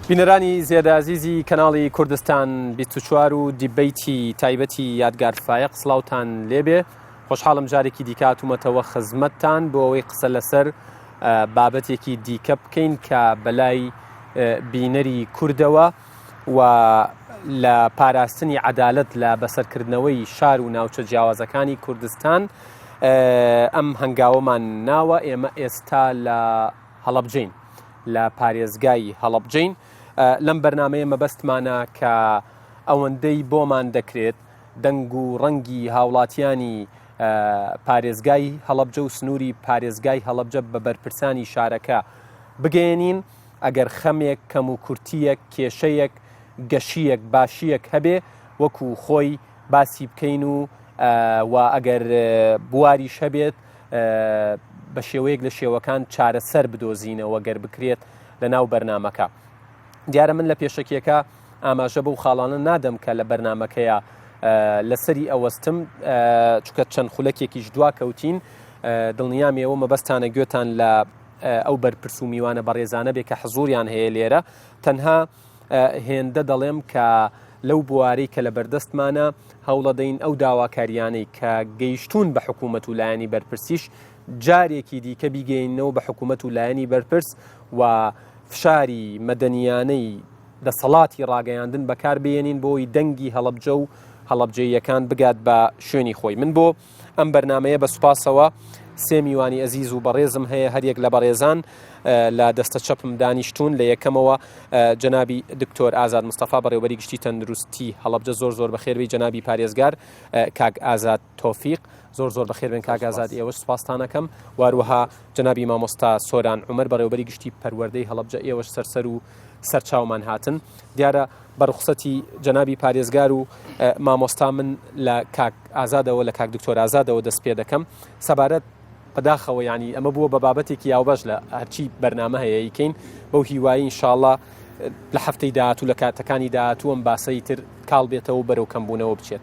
بینەرانی زێدازیزی کەناڵی کوردستان 24 و دیبەیتی تایبەتی یادگار فایق سڵاوتان لێبێ خۆشحاڵم جارێکی دیکاتومەتەوە خزمەتتان بۆ ئەوەی قسە لەسەر بابەتێکی دیکە بکەین کە بەلای بینەری کوردەوە و لە پاراستنی عەدالەت لە بەسەرکردنەوەی شار و ناوچە جیاوازەکانی کوردستان ئەم هەنگاوەمان ناوە ئێمە ئێستا لە هەڵەبجەین لە پارێزگای هەڵەبجەین لەم بەرنامەیە مەبەستمانە کە ئەوەندەی بۆمان دەکرێت دەنگ و ڕەنگی هاوڵاتیانی پارێزگای هەڵەبجە و سنووری پارێزگای هەڵەبجە بە بەرپرسانی شارەکە بگەێنین ئەگەر خەمێک کەم و کورتیەک کێشەیەک گەشیەک باشیەک هەبێ وەکو خۆی باسی بکەین و ئەگەر بواریش هەبێت بە شێوەیەک لە شێوەکان چارەسەر بدۆزینەوە گەر بکرێت لە ناو بەرنامەکە. دیارە من لە پێشەکیەکە ئاماژە بەو خاڵانە نادەم کە لە بەرنامەکەیە لەسەری ئەوەستم چکە چەند خولەکێکیش دوا کەوتین دڵنیامەوە مەبەستانە گوێتان لە ئەو بەرپرس و میوانە بەڕێزانە بێ کە حزوریان هەیە لێرە تەنها هێندە دەڵێم کە لەو بوارەی کە لە بەردەستمانە هەوڵەدەین ئەو داواکاریانەی کە گەیشتون بە حکوومەت و لایەنی بەرپرسیش جارێکی دیکە بیگەینەوە بە حکوومەت و لایەنی بەرپرس و فشاری مەدەنیانەی دەسەڵاتی ڕاگەیاندن بەکار بێنین بۆی دەنگی هەڵەبجە و هەڵەبجەیەکان بگات بە شوێنی خۆی. من بۆ ئەم بەرنامەیە بە سوپاسەوە سێ میوانی ئەزیز و بەڕێزم هەیە هەریەک لە بەڕێزان لە دەستە چەپم دانیشتون لە یەکەمەوە جەنابی دکتۆر ئازاد مستەفا بەڕێوەبەری گشتی تەندروستی هەڵەبجە زۆر بەخێربێی جەنابی پارێزگار کاک ئازاد تۆفیق زۆر بەخێربێن کاک ئازاد ئێوەش سوپاستانەکەم واروەها جەنابی مامۆستا سۆران عومەر بەڕێوەبەری گشتی پەروەردەی هەڵەبجە ئێوەش سەرسەر و سەرچاومان هاتن دیارە بەڕوخسەتی جەنابی پارێزگار و مامۆستا من لە کاک ئازادەوە لە کاک دکتۆر ئازادەوە دەست پێ دەکەم سەبارەت بەداخەوە ینی ئەمە بووە بە بابەتێکی یاوبەش لە هەرچی بەرنامە هەیە یکەین بەو هیوایی ئینشاءڵڵا لە هەفتەی داهاتوو لە کاتەکانی داهاتوو ئەم باسەی تر کاڵ بێتەوە بەرەو کەمبوونەوە بچێت.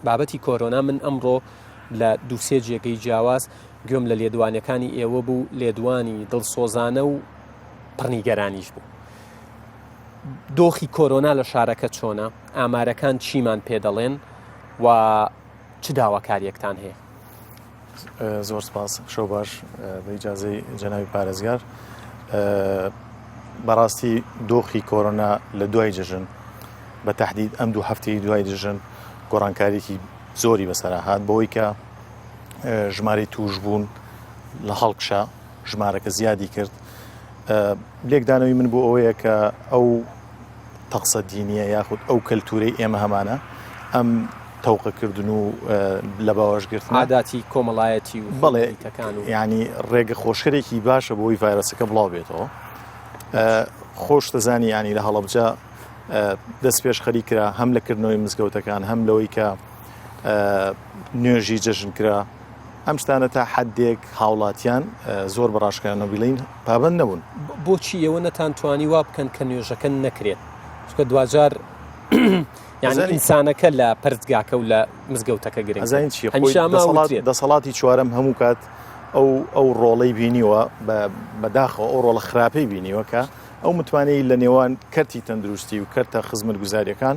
بابەتی کۆرۆنا من ئەمڕۆ لە دووسێ جێگەی جیاواز گوێم لە لێدوانەکانی ئێوە بوو لێدوانی دڵسۆزانە و پڕنیگەرانیش بوو. دۆخی کۆرۆنا لە شارەکە چۆنە ئامارەکان چیمان پێدەڵێن و چ داواکاریەکتان هەیە؟ زۆر سپاس شەو باش بە ئیجازەی جەنابی پارێزگار. بەڕاستی دۆخی کۆرۆنا لە دوای جژن بە تەحدید ئەم دوو هەفتەی دوای جژن گۆڕانکاریەکی زۆری بەسەرا هات بۆی کە ژمارەی توشبوون لە هەڵکشە ژمارەکە زیادی کرد. لێکدانەوەی من بۆ ئەوەیە کە ئەو تەقسە دینیە یاخود ئەو کەلتورەی ئێمە هەمانە ئەم تەوقەکردن و لە باوەشگرتن عاداتی کۆمەڵایەتی و بەڵێ ینی ڕێگە خۆشەرێکی باشە بۆی ڤایرۆسەکە بڵاو بێتەوە. خۆش دەزانی ینی لە هەڵەبجە دەست پێش خەری کرا هەم لەکردنەوەی مزگەوتەکان هەم لەوەی کە نوێژی جەژن کرا ئەم شتانە تا حەدێک هاوڵاتیان زۆر بەڕاشکردنەوە بڵین پابەند نەبوون. بۆچی ئێوە نەتانتوانی وا بکەن کە نوێژەکە نەکرێت چکە دوجار یعنی ئینسانەکە لە پەرزگاکە و لە مزگەوتەکە گرنگ ئەزانین چی دەسەڵاتی چوارەم هەموو کات ئەو ڕۆڵەی بینیوە بەداخەوە ئەو ڕۆڵە خراپەی بینیوە کە ئەو متوانەی لە نێوان کەرتی تەندروستی و کەرتە خزمەت گوزاریەکان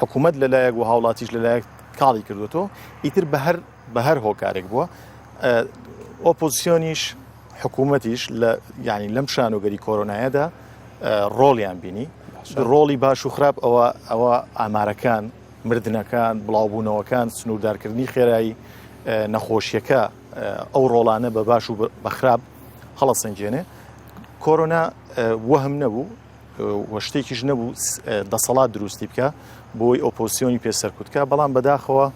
حکوومەت لەلایەک و هاوڵاتیش لەلایەک کاڵی کردوەوە ئیتر بە هەر هۆکارێک بووە ئۆپۆزیسیۆنیش حکوومەتیش ینی لەم شانۆگەری کۆرۆنایەدا ڕۆڵیان بینی ڕۆڵی باش و خراپ ئەوە ئامارەکان مردنەکان بڵاوبوونەوەکان سنووردارکردنی خێرایی نەخۆشیەکە ئەو ڕۆڵانە بە باش و بە خراپ هەڵەسەنجێنێ. کۆرۆنا وەهم نەبوو وە شتێکیش نەبوو دەسەڵات دروستی بکە بۆی ئۆپۆزیسیۆنی پێسەرکوتکە بەڵام بەداخەوە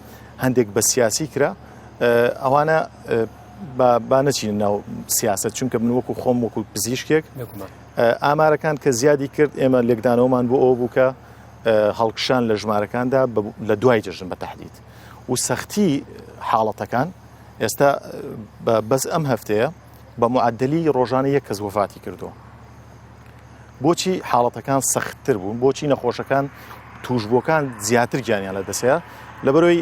هەندێک بە سیاسی کرا ئەوانە با نەچین ناو سیاست چونکە من وەکو خۆم وەکو پزیشکێک ئامارەکان کە زیادی کرد ئێمە لێکدانەوەمان بۆ ئەوە بوو کە هەڵکشان لە ژمارەکاندا لە دوای جژن بە تەحدید و سەختی حاڵەتەکان ئێستا بەس ئەم هەفتەیە بە معدلی ڕۆژانە یەک کەس وفاتی کردووە. بۆچی حاڵەتەکان سەختتر بوون بۆچی نەخۆشەکان توشبووەکان زیاتر گیانیان لە دەسەیە لەبەرەوەی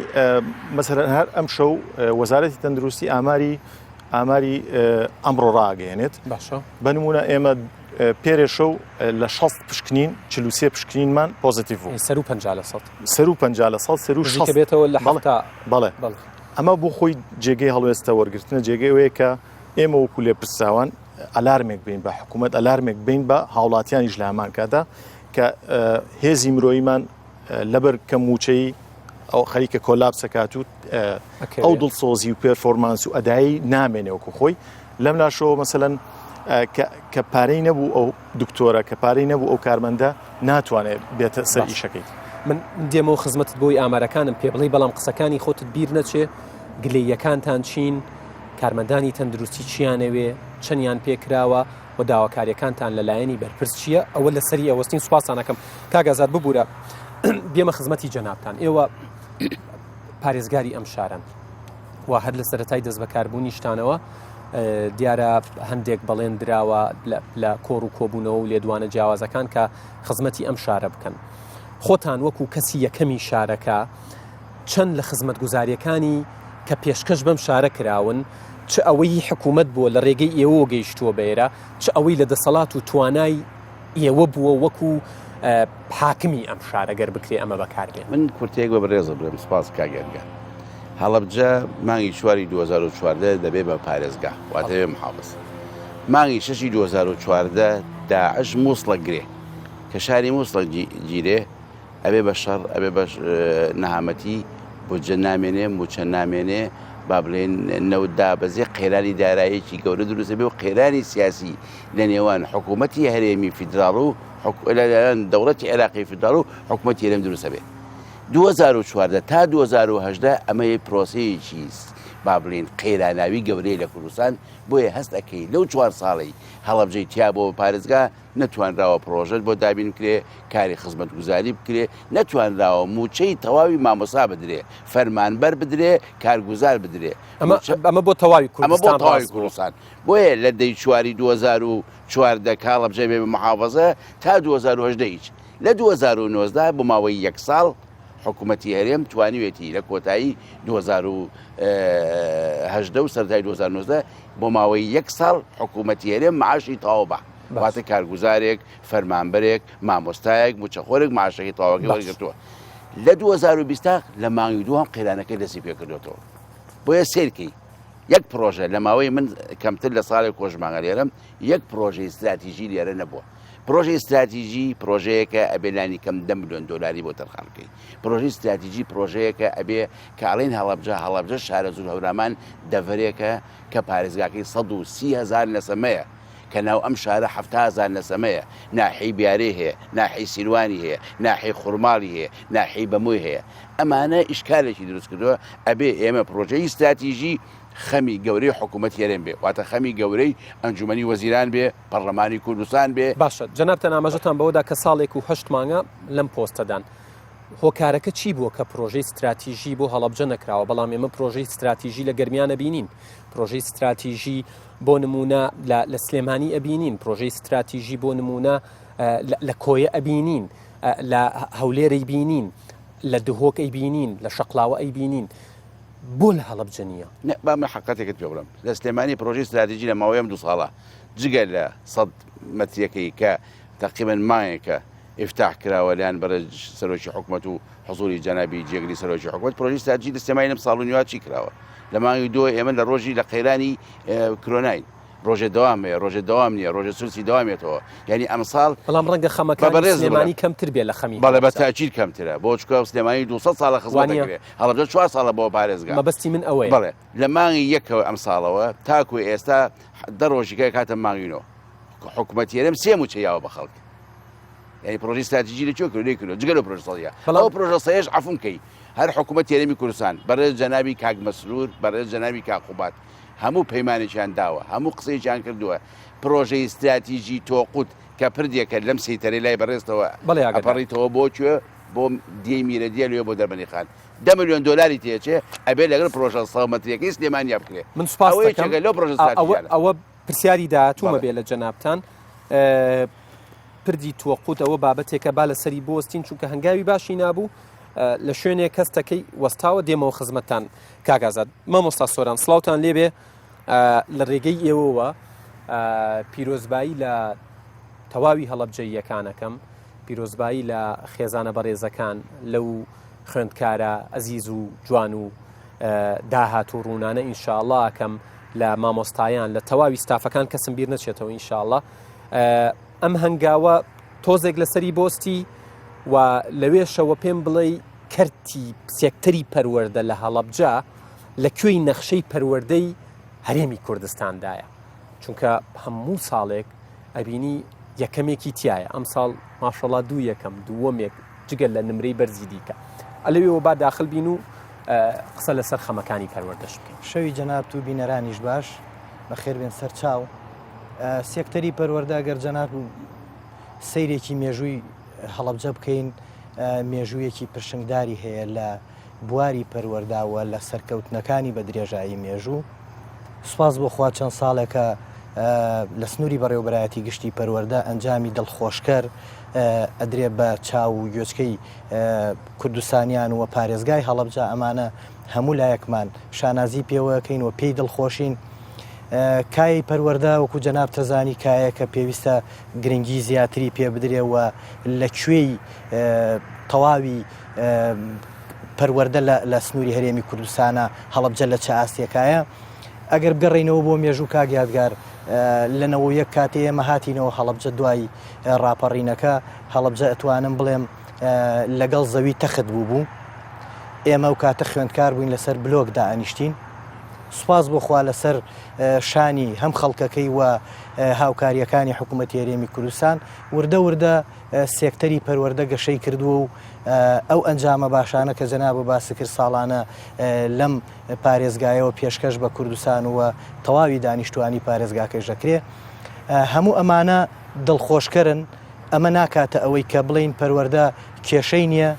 مەسەلەن هەر ئەم شەو وەزارەتی تەندروستی ئاماری ئەمڕۆ ڕاگەیەنێت بە نمونە ئێمە پێرێ شەو لە 6 پشکنین 43 پشکنینمان پۆزیتیڤ بوو سەر و 50% سەر و 50% سەر و 6 بێتەوە لە هەڵتا بەڵێ ئەمە بۆ خۆی جێگەی هەڵوێستە وەرگرتنە جێگەی وەیە کە ئێمە وەکو لێپرساوان ئەلارمێک بین بە حکوومەت ئەلارمێک بین بە هاوڵاتیانیش لە هەمان کادا کە هێزی مرۆیمان لەبەر کە موچەی ئەو خەریکە کۆلابسەکات و ئەو دڵسۆزی و پێرفۆرمانس و ئەدایی نامێنێ وەکو خۆی لەم لاشەوە مەسەلەن کە پارەی نەبوو ئەو دکتۆرە کە پارەی نەبوو ئەو کارمەندە ناتوانێت بێتە سەر ئیشەکەی من دێمەوە خزمەتت بۆی ئامارەکانم پێ بڵێ بەڵام قسەکانی خۆتت بیر نەچێ گلەیەکانتان چین کارمەندانی تەندروستی چیانەوێ چەندیان پێکراوە و داواکاریەکانتان لەلایەنی بەرپرس چییە ئەوە لە سەری ئەوەستین سوپاسانەکەم کاگازات ببوورە بێمە خزمەتی جەنابتان ئێوە پارێزگاری ئەم شارن و هەر لە سەرەتای دەست بەکاربوونی شتانەوە دیارە هەندێک بەڵێن دراوە لە کۆڕ و کۆبوونەوە و لێدوانە جیاوازەکان کە خزمەتی ئەم شارە بکەن خۆتان وەکو کەسی یەکەمی شارەکە چەند لە خزمەت گوزاریەکانی کە پێشکەش بەم شارە کراون چ ئەوەی حکوومەت بووە لە ڕێگەی ئێوە گەیشتووە بێرە چ ئەوەی لە دەسەڵات و توانای ئێوە بووە وەکو حاکمی ئەم شارەگەر بکرێ ئەمە بەکاربێ من کورتێک بە بەڕێزە برم سپاس کاگەرگە هەڵەبجە مانگی چواری 2014 دەبێ بە پارێزگا واتەوێ محافظ مانگی 6 2014 داعش مووسڵە گرێ کە شاری مووسڵە گیرێ ئەبێ بە شەڕ ئەبێ بە نەهامەتی بۆجە نامێنێ موچە نامێنێ با بڵێن نەوتدا بەزێ قێرانی دارایەکی گەورە دروستە بێ و قێرانی سیاسی لە نێوان حکوومەتی هەرێمی فیدراڵ و دەوڵەتی عێراقی فیدراڵ و حکوومەتی هەرێم دروستە بێت 2014 تا 2018 ئەمە پرۆسەیەکی با بڵێن قێراناوی گەورەی لە کوردستان بۆیە هەست ئەەکەی لەو 4 ساڵی هەڵەبجەی تیا بۆ پارێزگا نەتوانراوە پرۆژەت بۆ دابین کرێ کاری خزمەت گوزاری بکرێ نەتوانراوە موچەی تەواوی مامۆسا بدرێ فەرمانبەر بدرێ کارگوزار بدرێ ئەمە بۆ تەواوی کوردستان بۆیە لە دەی چواری 2014 هەڵەبجە بێ بە محافەزە تا 2010 هیچ لە 2019 بۆ ماوەی 1 ساڵ حکوومەتی هەرێم توانیوێتی لە کۆتایی 2010 و سەرای 2019 بۆ ماوەی 1 ساڵ حکوومەتی هەرێم معاشی تەواو بە واتە کارگوزارێک فەرمانبەرێک مامۆستایەک موچەخۆرێک معاشەکەی تەواوەکەی وەرگرتووە لە 2020 لە مانگی دووەم قێرانەکەی دەستی پێکردوێتەوە بۆیە سێرکەی یەک پرۆژە لە ماوەی من کەمتر لە ساڵی کۆژمانگە لێرەم یەک پرۆژەی استراتیژی لێرە نەبووە پرۆژەی استراتیژی پرۆژەیەکە ئەبێلانی کەم 10 ملیۆن دلاری بۆ تەرخانکەی پرۆژەی استراتیژی پرۆژەیەکە ئەبێ کاڵین هەڵەبجە شارە زوور هەورامان دەڤەرێکە کە پارێزگاکەی 130,000 لەسەمەیە کە ناو ئەم شارە 70,000 لەسەمەیە ناحی بیارێ هەیە ناحی سیروانی هەیە ناحی خوڕماڵی هەیە ناحی بەمووی هەیە ئەمانە ئیشکالێکی دروست کردووە ئەبێ ئێمە پرۆژەی استراتیژی خەمی گەورەی حکوومەت هێرێن بێ واتە خەمی گەورەی ئەنجومەنی وەزیران بێ پەرلەمانی کوردستان بێ باشە جەنابتە ئاماژەتان بەوەدا کە ساڵێک و 8 مانگە لەم پۆستەدان هۆکارەکە چی بووە کە پرۆژەی استراتیژی بۆ هەڵەبجە نەکراوە بەڵام ئێمە پرۆژەی استراتیژی لە گەرمیانە بینین پرۆژەی استراتیژی بۆ نمونە لە سلێمانی ئەبینین پرۆژەی استراتیژی بۆ نمونە لە کۆیە ئەبینین لە هەولێرەی بینین لە دهۆک ئەیبینین لە شەقڵاوە ئەیبینین بۆ لە هەڵەبجە نییە بامە حقەتێکت پێ بڵم لە سلێمانی پرۆژەی استراتیژی لە ماوەیەم 2 ساڵە جگە لە 100 مەتریەکەی کە تقریباً مایەکە ئفتاح کراوە لایەن بەرە سەرۆکی حکوومەت و حضوری جەنابی جێگری سەرۆکی حکوومەت پرۆژەی استراتیژی لە سلێمانی لەم ساڵ و نیوە چی کراوە لە مانگی 2 ئێمە لە ڕۆژی لە قەیرانی کرۆناین ڕۆژێ دەوامەیە ڕۆژێ دەوام نییە ڕۆژە سوسی دەوامێتەوە یعنی ئەم ساڵ بەڵام ڕەنگە خەمەکانی سلێمانی کەمتر بێ لە خەمی بەڵێ بە تاچیر کەمترە بۆ چکە سلێمانی 200 ساڵە خزمەتەکرێ هەڵەبجە 4 ساڵە بۆ پارێزگا مەبەستی من ئەوەیە بەڵێ لە مانگی یەکەوە ئەم ساڵەوە تاکوی ئێستا دە ڕۆژیکە کاتە مانگینەوە حکوومەتی هەرێم سێ موچە یاوە بە خەڵک یعنی پرۆژەی استراتیژی لە چۆ کردو کردو جگەلە پرۆژە سەڵیە ئەو پرۆژە سەیەش عەفوم کەی هەر حکوومەتی هەرێمی کوردستان بەڕێز جەنابی کاک مەسرور بەڕێز جەنابی کاک قوبات هەموو پەیمانێکیان داوە هەموو قسەیەکیان کردووە پرۆژەی استراتیژی تۆقوت کە پردێکە لەم سەیتەرەی لای بەڕێستەوە ئەپەڕیتەوە بۆچوە بۆ دیەی میرەدیە لێ بۆ دەربەنی خان 10 ملیۆن دلاری تێچێ ئەبێ لەگەڵ پرۆژە سەڵمەتریەکەی سلێمانیا بکرێ من سوپاس دەکەم لەو پرۆژە ئەوە پرسیاری داهاتوومە بێ لە جەنابتان پردی تۆقوت ئەوە بابەتێکە با لەسەری بۆستین چونکە هەنگاوی باشی نابوو لە شوێنێک کەستەکەی وەستاوە دێمەوە خزمەتتان کاگازات مامۆستا سۆران سڵاوتان لێبێ لە ڕێگەی ئێوەوە پیرۆزبایی لە تەواوی هەڵەبجەییەکانەکەم پیرۆزبایی لە خێزانە بەڕێزەکان لەو خوێندکارە ئەزیز و جوان و داهات و ڕوونانە ئینشاءڵڵاکەم لە مامۆستایان لە تەواوی ستافەکان کەسم بیر نەچێتەوە ئینشاءڵڵا ئەم هەنگاوە تۆزێک لەسەری بۆستی و لەوێشەوە پێم بڵێ کەرتی سێکتەری پەروەردە لە هەڵەبجە لە کوێی نەخشەی پەروەردەی هەرێمی کوردستاندایە چونکە هەموو ساڵێک ئەبینی یەکەمێکی تایە ئەم ساڵ ماشەڵڵا دووەمێک جگەل لە نمرەی بەرزی دیکە ئەلەوێەوە با داخل بین و قسە لەسەر خەمەکانی پەروەردەش بکەین. شەوی جەناب و بینەرانیش باش بەخێر بێن سەر چاو سێکتەری پەروەردە گەر جەناب و سەیرێکی مێژووی هەڵەبجە بکەین مێژوویەکی پرشنگداری هەیە لە بواری پەروەرداوە لە سەرکەوتنەکانی بە درێژایی مێژوو سوپاس بۆ خوا چەند ساڵێکە لە سنووری بەڕێوەبەرایەتی گشتی پەروەردە ئەنجامی دڵخۆشکەر ئەدرێ بە چاو و گوێچکەی کوردستانیان و پارێزگای هەڵەبجە ئەمانە هەموو لایەکمان شانازی پێوەکەین و پێی دڵخۆشین کای پەروەردە وەکو جەناب تەزانی کایە کە پێویستە گرنگی زیاتری پێ بدرێەوە لە کوێی تەواوی پەروەردە لە سنووری هەرێمی کوردستانە هەڵەبجە لە چه ئاستێکایە ئەگەر بگەڕێنەوە بۆ مێژوو کاگیادگار لەنەوە یەک کاتێ ئێمە هاتینەوە هەڵەبجە دوای ڕاپەڕینەکە هەڵەبجە ئەتوانم بڵێم لەگەڵ زەوی تەخت بوو ئێمە و کاتە خوێندکار بووین لەسەر بلۆکدا ئەنیشتین سوپاس بۆ خوا لەسەر شانی هەم خەڵکەکەی و هاوکاریەکانی حکوومەتی هەرێمی کوردستان وردە وردە سێکتەری پەروەردە گەشەی کردووە و ئەو ئەنجامە باشانە کە جەناب باسی کرد ساڵانە لەم پارێزگایەوە پێشکەش بە کوردستان و تەواوی دانیشتوانی پارێزگاکەش دەکرێت هەموو ئەمانە دڵخۆشکەرن ئەمە ناکاتە ئەوەی کە بڵین پەروەردە کێشەی نییە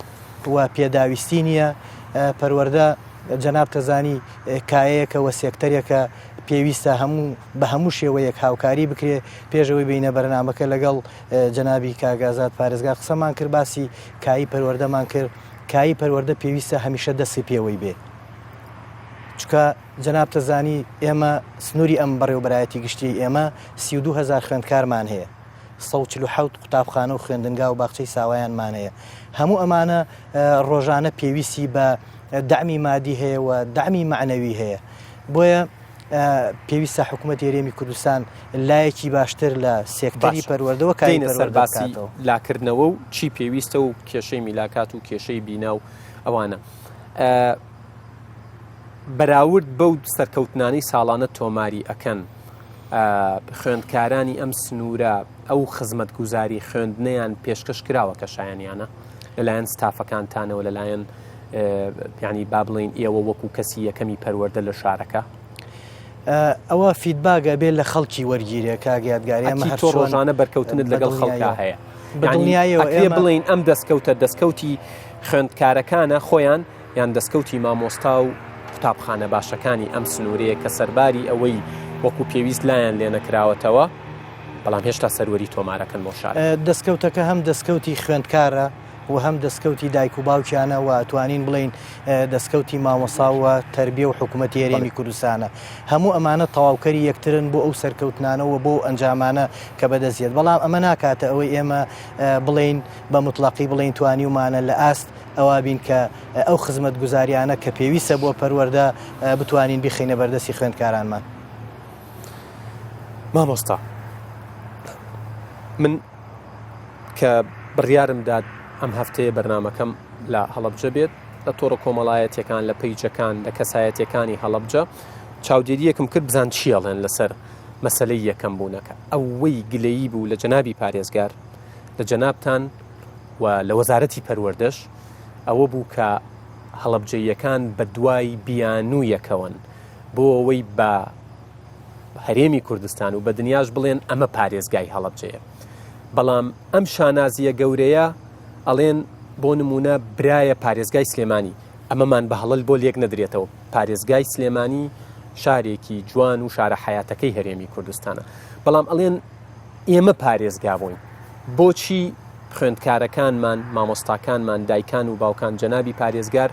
و پێداویستی نییە پەروەردە جەناب تەزانی کایەیەکەوە سێکتەرێکە پێویستە بە هەموو شێوەیەک هاوکاری بکرێ پێشەوەی بینە بەرنامەکە لەگەڵ جەنابی کاگازات پارێزگا قسەمان کرد باسی کایی پەروەردەمان کرد کایی پەروەردە پێویستە هەمیشە دەستی پێوەی بێ چکە جەناب تەزانی ئێمە سنووری ئەم بەڕێوەبەرایەتی گشتی ئێمە 32,000 خوێندکارمان هەیە 147 قوتابخانە و خوێندنگا و باخچەی ساوایانمان هەیە هەموو ئەمانە ڕۆژانە پێویستی بە دعمی مادی هەیە و دعمی معنەوی هەیە بۆیە پێویستە حکوومەتی هەرێمی کوردستان لایەکی باشتر لە سێکتەری پەروەردەوە کاری سەرباسی لاکردنەوە و چی پێویستە و کێشەی میلاکات و کێشەی بینا و ئەوانە بەراورد بەو سەرکەوتنانی ساڵانە تۆماری ئەکەن خوێندکارانی ئەم سنوورە ئەو خزمەتگوزاری خوێندنیان پێشکەش کراوە کە شایانیانە لەلایەن ستافەکانتانەوە لەلایەن یعنی با بڵین ئێوە وەکو کەسی یەکەمی پەروەردە لە شارەکە ئەوە فیدباگە بێت لە خەڵکی وەرگیرێ کاگیادگاری ئەمە تۆ ڕۆژانە بەرکەوتنت لەگەڵ خەڵکا هەیە ئەکرێ بڵین ئەم دەستکەوتی خوێندکارەکانە خۆیان یان دەستکەوتی مامۆستا و قوتابخانە باشەکانی ئەم سنوورەیە کە سەرباری ئەوەی وەکو پێویست لایەن لێ نەکراوەتەوە بەڵام هێشتا سەروەری تۆمارەکەن بۆ شار دەستکەوتەکە هەم دەستکەوتی خوێندکارە و هەم دەستکەوتی دایک و باوکیانە و توانین بڵین دەستکەوتی مامۆساوە تەربیە و حکوومەتی هەرێمی کوردستانە هەموو ئەمانە تەواوکەری یەکترن بۆ ئەو سەرکەوتنانەوە بۆ ئەنجامانە کە بەدەستێت بەڵام ئەمە ناکاتە ئەوەی ئێمە بڵین بە مطلقی بڵین توانیومانە لە ئاست ئەوە بین کە ئەو خزمەت گوزاریانە کە پێویستە بۆ پەروەردە بتوانین بخینە بەردەستی خوێندکارانمان مامۆستا من کە بڕیارم داد ئەم هەفتەیە بەرنامەکەم لە هەڵەبجە بێت لە تۆڕە کۆمەڵایەتیەکان لە پەیجەکان لە کەسایەتیەکانی هەڵەبجە چاودێریەکم کرد بزان چیەڵێن لەسەر مەسەلەی یەکەم بوونەکە ئەوەی گلەیی بوو لە جەنابی پارێزگار لە جەنابتان و لە وەزارەتی پەروەردەش ئەوە بوو کە هەڵەبجەیەکان بە دوای بیانوویەکەون بۆ ئەوەی بە هەرێمی کوردستان و بە دنیاش بڵێن ئەمە پارێزگای هەڵەبجەیە بەڵام ئەم شانازیە گەورەیە ئەڵێن بۆ نمونە برایە پارێزگای سلێمانی ئەمەمان بە هەڵل بۆ لێک نەدرێتەوە پارێزگای سلێمانی شارێکی جوان و شارە حیاتەکەی هەرێمی کوردستانە بەڵام ئەڵێن ئێمە پارێزگا بووین بۆچی خوێندکارەکانمان مامۆستاکانمان دایکان و باوکان جەنابی پارێزگار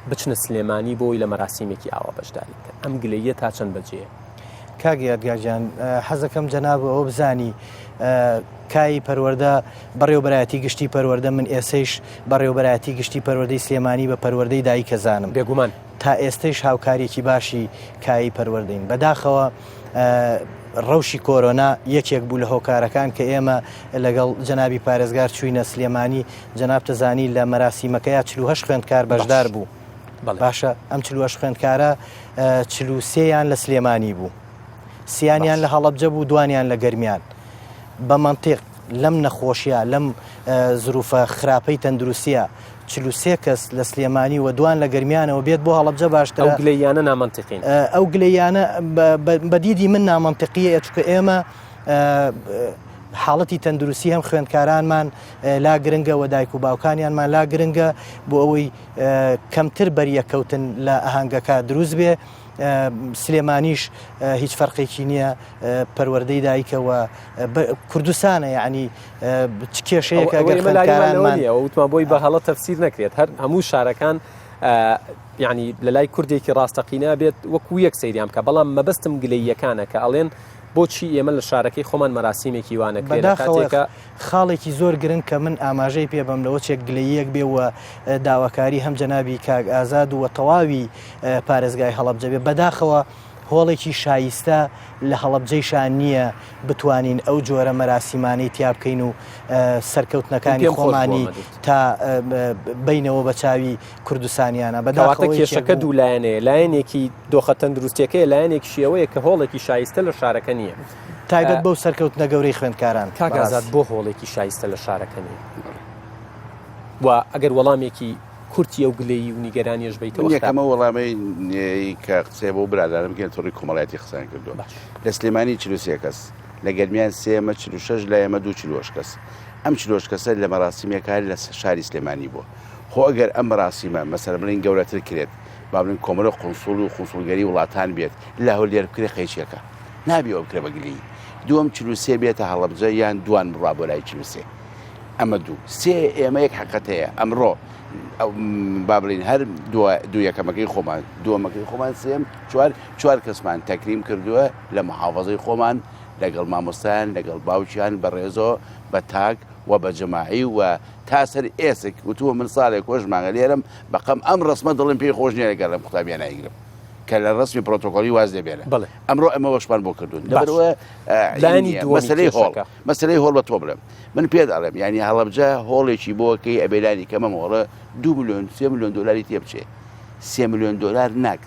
بچنە سلێمانی بۆی لە مەراسیمێکی ئاوا بەشداری بکەن ئەم گلەیە تا چەند بەجێ کاگیادگاجان حەزەکەم جەناب ئەوە بزانی کای پەروەردە بەڕێوەبەرایەتی گشتی پەروەردە من ئێسەیش بەڕێوەبەرایەتی گشتی پەروەردەی سلێمانی بە پەروەردەی دایکەزانم بێگومان تا ئێستەیش هاوکارێکی باشی کایی پەروەردەین بەداخەوە ڕەوشی کۆرۆنا یەکێک بوو لە هۆکارەکان کە ئێمە لەگەڵ جەنابی پارێزگار چووینە سلێمانی جەناب تەزانی لە مەراسیمەکەیە 48 خوێندکار بەشدار بوو باشە ئەم 48 خوێندکارە 43یان لە سلێمانی بوو سییانیان لە هەڵەبجە بوو دوانیان لە گەرمیان بە مەنتیق لەم نەخۆشیە لەم زروفە خراپەی تەندروستیە 43 کەس لە سلێمانی و دوان لە گەرمیانەوە بێت بۆ هەڵەبجە باشتر ئەو گلەیانە نامەنتیقین ئەو گلەیانە بەدیدی من نامەنتیقیە چکە ئێمە حاڵەتی تەندروستی هەم خوێندکارانمان لا گرنگە و دایک و باوکانیانمان لا گرنگە بۆ ئەوەی کەمتر بەریەکەوتن لە ئاهەنگەکە دروست بێ سلێمانیش هیچ فەرقێکی نییە پەروەردەی دایکەوە کوردستانە یعنی چ کێشەیەکە گەر خوێندکارانمان وتمان بۆی بە هەڵە تەفسیر نەکرێت هەر هەموو شارەکان یعنی لە لای کوردێکی ڕاستەقینە بێت وەکو یەک سەیریان بکە بەڵام مەبەستم گلەییەکانە کە ئەڵێن بۆچی ئێمە لە شارەکەی خۆمان مەراسیمێکی وانەکرێت خاڵێکی زۆر گرنگ کە من ئاماژەی پێ بەم لەوە چێک گلەیەک بێ و داواکاری هەم جەنابی کاک ئازاد و تەواوی پارێزگای هەڵەبجە بێ بەداخەوە هۆڵێکی شایستە لە هەڵەبجەیشان نییە بتوانین ئەو جۆرە مەراسیمانەی تیا بکەین و سەرکەوتنەکانی خۆمانی تا بینەوە بە چاوی کوردستانیانە بەداخەوە کێشەکە دوو لایەنەیە لایەنێکی دۆخە تەندروستیەکەی لایەنێکی شیەوەیە کە هۆڵێکی شایستە لە شارەکە نییە تایبەت بەو سەرکەوتنە گەورەی خوێندکاران کاگازات بۆ هۆڵێکی شایستە لە شارەکە نییە و ئەگەر وەڵامێکی کورتی ئەو گلەیی و نیگەرانیش بیتەوە یەکەمە وەڵامی کە قسێ بۆ برادرم بگەن تۆڕی کۆمەڵایەتی قسان کردووە لە سلێمانی 43 کەس لە گەرمیان 3 46 لە ئێمە 2 کەس ئەم 40 کەسە لە مەراسیمەکان لە شاری سلێمانی بووە خۆ ئەگەر ئەم مەراسیمە مەسەر بڵین گەورەتر کرێت با بڵین کۆمەڵە قونسوڵ و قونسوڵگەری وڵاتان بێت لە هەولێر بکرێ قەیچێکە نابێ ئەو بکرێ بەگلی دووەم 43 بێتە هەڵەبجە یان دوان بڕوا بۆ لای 43 ئەمە دوو سێ ئێمە یەک حەقەتەیە ئەمڕۆ با بڵین هەر دوو یەکەمەکەی خۆمان دووەمەکەی خۆمان سێم چوار کەسمان تەکریم کردووە لە محافەزەی خۆمان لەگەڵ مامۆستایان لەگەڵ باوچیان بە ڕێزۆ بە تاک و بە جەماعی و تا سەر ئێسک وتووە من ساڵێک خۆشمانگە لێرم بەقەم ئەم ڕسمە دڵم پێی خۆش نیە لەگەڵ لەم قوتابیان نایگرم کە لە ڕسمی پرۆتۆکۆلی واز دەبێنە ئەمڕۆ ئەمە وەشمان بۆ کردوون لەبەرەوە مەسلەی هۆڵ بە تۆ بڵێم من پێ دەڵێم ینی هەڵەبجە هۆڵێکی بۆکەی ئەبێلانی کەمە هۆڵە 2 میلیۆن 3 میلیۆن دلاری تێ بچێ 3 میلیۆن دلار ناک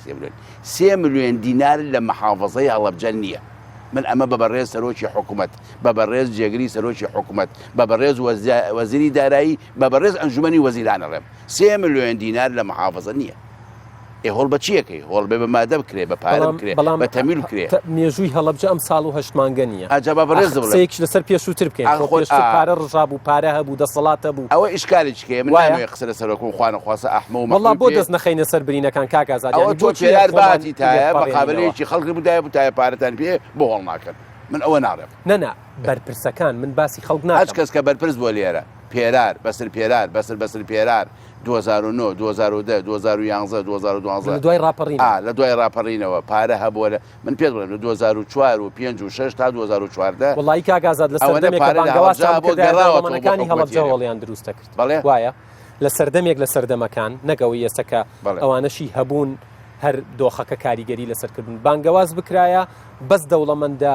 3 میلیۆن دینار لە محافەزەی هەڵەبجە نییە من ئەمە بە بەڕێز سەرۆکی حکوومەت بە بەڕێز جێگری سەرۆکی حکوومەت بە بەڕێز وەزیری دارایی بە بەڕێز ئەنجومەنی وەزیرانە ڕێم 3 میلیۆن دینار لە محافەزە نییە هۆڵ بە چیەکەی هۆڵ بێ بە مادە بکرێ بە پارە بکرێ بە تەمیل بکرێ مێژووی هەڵەبجە ئەم ساڵ و 8 مانگە نییە ئەجابە بەڕێز بڵێک لەسەر پێشووتر بکەین پارە ڕژا بوو پارە هەبوو دەسەڵاتە بوو ئەوە ئیشکالێکیکەیە من نامەوێ قسە لە سەرۆکم خوانە خواسە ئەحمە وڵا بۆ دەست نەخەینە سەر برینەکان کاکازاد ئەوە تۆ پێیار باتی تایە بەقابلەیەکی خەڵکی بودایە بتایە پارەتان پێ بۆ هەڵ ناکەن من ئەوە ناڕێم نەنا بەرپرسەکان من باسی خەڵک ناکەم هەچ کەس کە بەرپرس بۆ لێرە پێرار بەسەر پێرار بەسەر پێرار 2009 2010 2011 2012 دوای ڕاپەڕین لە دوای ڕاپەڕینەوە پارە هەبووە لە من پێ بڵێم لە 2004 و 5 و 6 تا 2014 وڵی کاگازاد لە سەردەمێک بانگەوازەکانی هەڵەبجە هەڵیان دروستە کرد بەڵێ وایە لە سەردەمێک لە سەردەمەکان نەگەوەی ئێستەکە ئەوانەشی هەبوون هەر دۆخەکە کاریگەری لەسەرکردن بانگەواز بکرایە بەس دەوڵەمەندە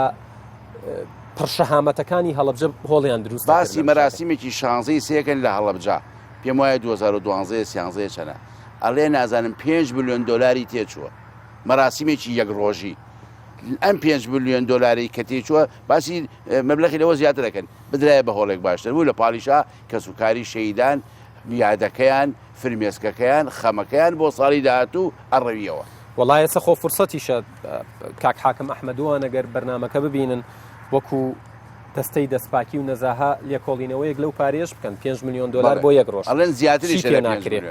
پڕشەهامەتەکانی هەڵەبجە هۆڵیان دروست باسی مەراسیمێکی شانزەی سێکن لە هەڵەبجە پێم وایە 2012 سیانزەیە چەنە ئەڵێ نازانم 5 میلیۆن دلاری تێچووە مەراسیمێکی یەک ڕۆژی ئەم 5 میلیۆن دلاری کە تێچووە باسی مەبلەغی لەوە زیاتر دەکەن بدرایە بە هۆڵێک باشتر بوو لە پاڵیشا کەسوکاری شەیدان یادەکەیان فرمێسکەکەیان خەمەکەیان بۆ ساڵی داهاتوو ئەڕەویەوە وەڵایە سە خۆ فرسەتیشە کاک حاکم ئەحمەدووە ئەگەر بەرنامەکە ببینن وەکو دەستەی دەستپاکی و نەزاها لێکۆڵینەوەیەک لەو پارێش بکەن 5 میلیۆن دلار بۆ یەک ڕۆژ ئەڵێن زیاتریش ناکرێت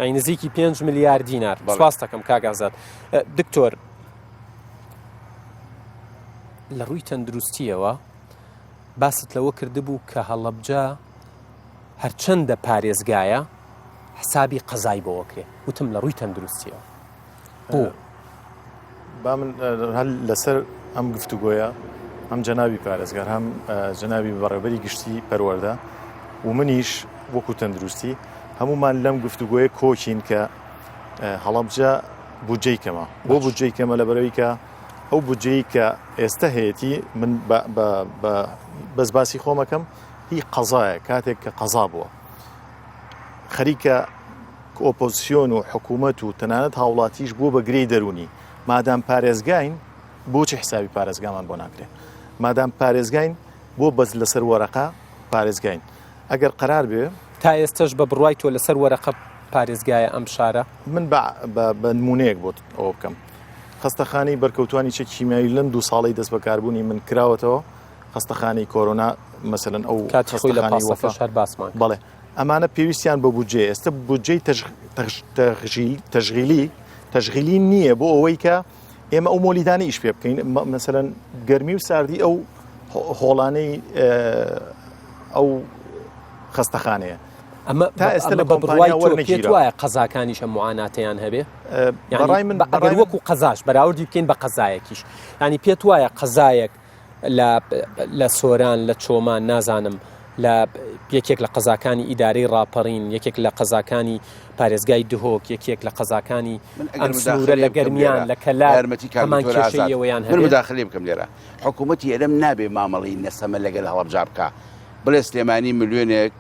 نزیکی 5 میلیارد دینار سواز دەکەم کاگازات دکتۆر لە ڕووی تەندروستیەوە باست لەوە کردبوو کە هەڵەبجە هەرچەندە پارێزگایە حسابی قەزای بۆوەکرێ وتم لە ڕووی تەندروستیەوە بۆ با من هەل لەسەر ئەم گفتوگۆیە هەم جەنابی پارێزگار هەم جەنابی بەڕێوەبەری گشتی پەروەردە و منیش وەکو تەندروستی هەمومان لەم گفتوگۆیە کۆچین کە هەڵەبجە بودجەی کەمە بۆ بودجەی کەمە لەبەرەوەی کە ئەو بودجەی کە ئێستا هەیەی من بەس باسی خۆمەکەم هی قەزایە کاتێک کە قەزا بووە خەریکە ئۆپۆزیسیۆن و حکوومەت و تەنانەت هاوڵاتیش بووە بە گرەی دەرونی مادام پارێزگاین بۆچی حسابی پارێزگامان بۆ ناکرێت مادام پارێزگاین بۆ بەس لەسەر وەرەقە پارێزگاین ئەگەر قرار بێ تا ئێستش بە بڕوای تۆ لەسەر وەرەقە پارێزگایە ئەم شارە من بە نمونەیەک بۆ ئەوە بکەم خستەخانەی بەرکەوتوانی چەک کیمیایی لەم 2 ساڵی دەست بەکاربوونی من کراوەتەوە خستەخانەی کۆرۆنا مەسەلەن ئەو خستەخانەی وەفەشار باسمان بەڵێ ئەمانە پێویستیان بە بودجێ ئێستا بودجەی تەشغیلی نییە بۆ ئەوەی کە ئێمە ئەو مۆلیدانی ئیش پێ بکەین مەسەلەن گەرمی و ساردی ئەو هۆڵانەی ئەو خستەخانەیە تا ئێستا لە بڕوای تۆ وایە قەزاکانیشە معاناتیان هەبێ ئەگەر وەکو قەزاش بەراوردی بکەین بە قەزایەکیش ینی پێت وایە قەزایەک لە سۆران لە چۆمان نازانم لە یەکێک لە قەزاکانی ئیدارەی ڕاپەڕین یەکێک لە قەزاکانی پارێزگای دهۆک یەکێک لە قەزاکانی ئەم سنوورە لە گەرمیان لە کەلار هەمان کێشەیەوەیان هەبێ مداخلێ بکەم لێرە حکوومەتی ئێرەم نابێ مامەڵی نەسەمە لەگەل هەڵەبجا بکە بڵێ سلێمانی ملیۆنێک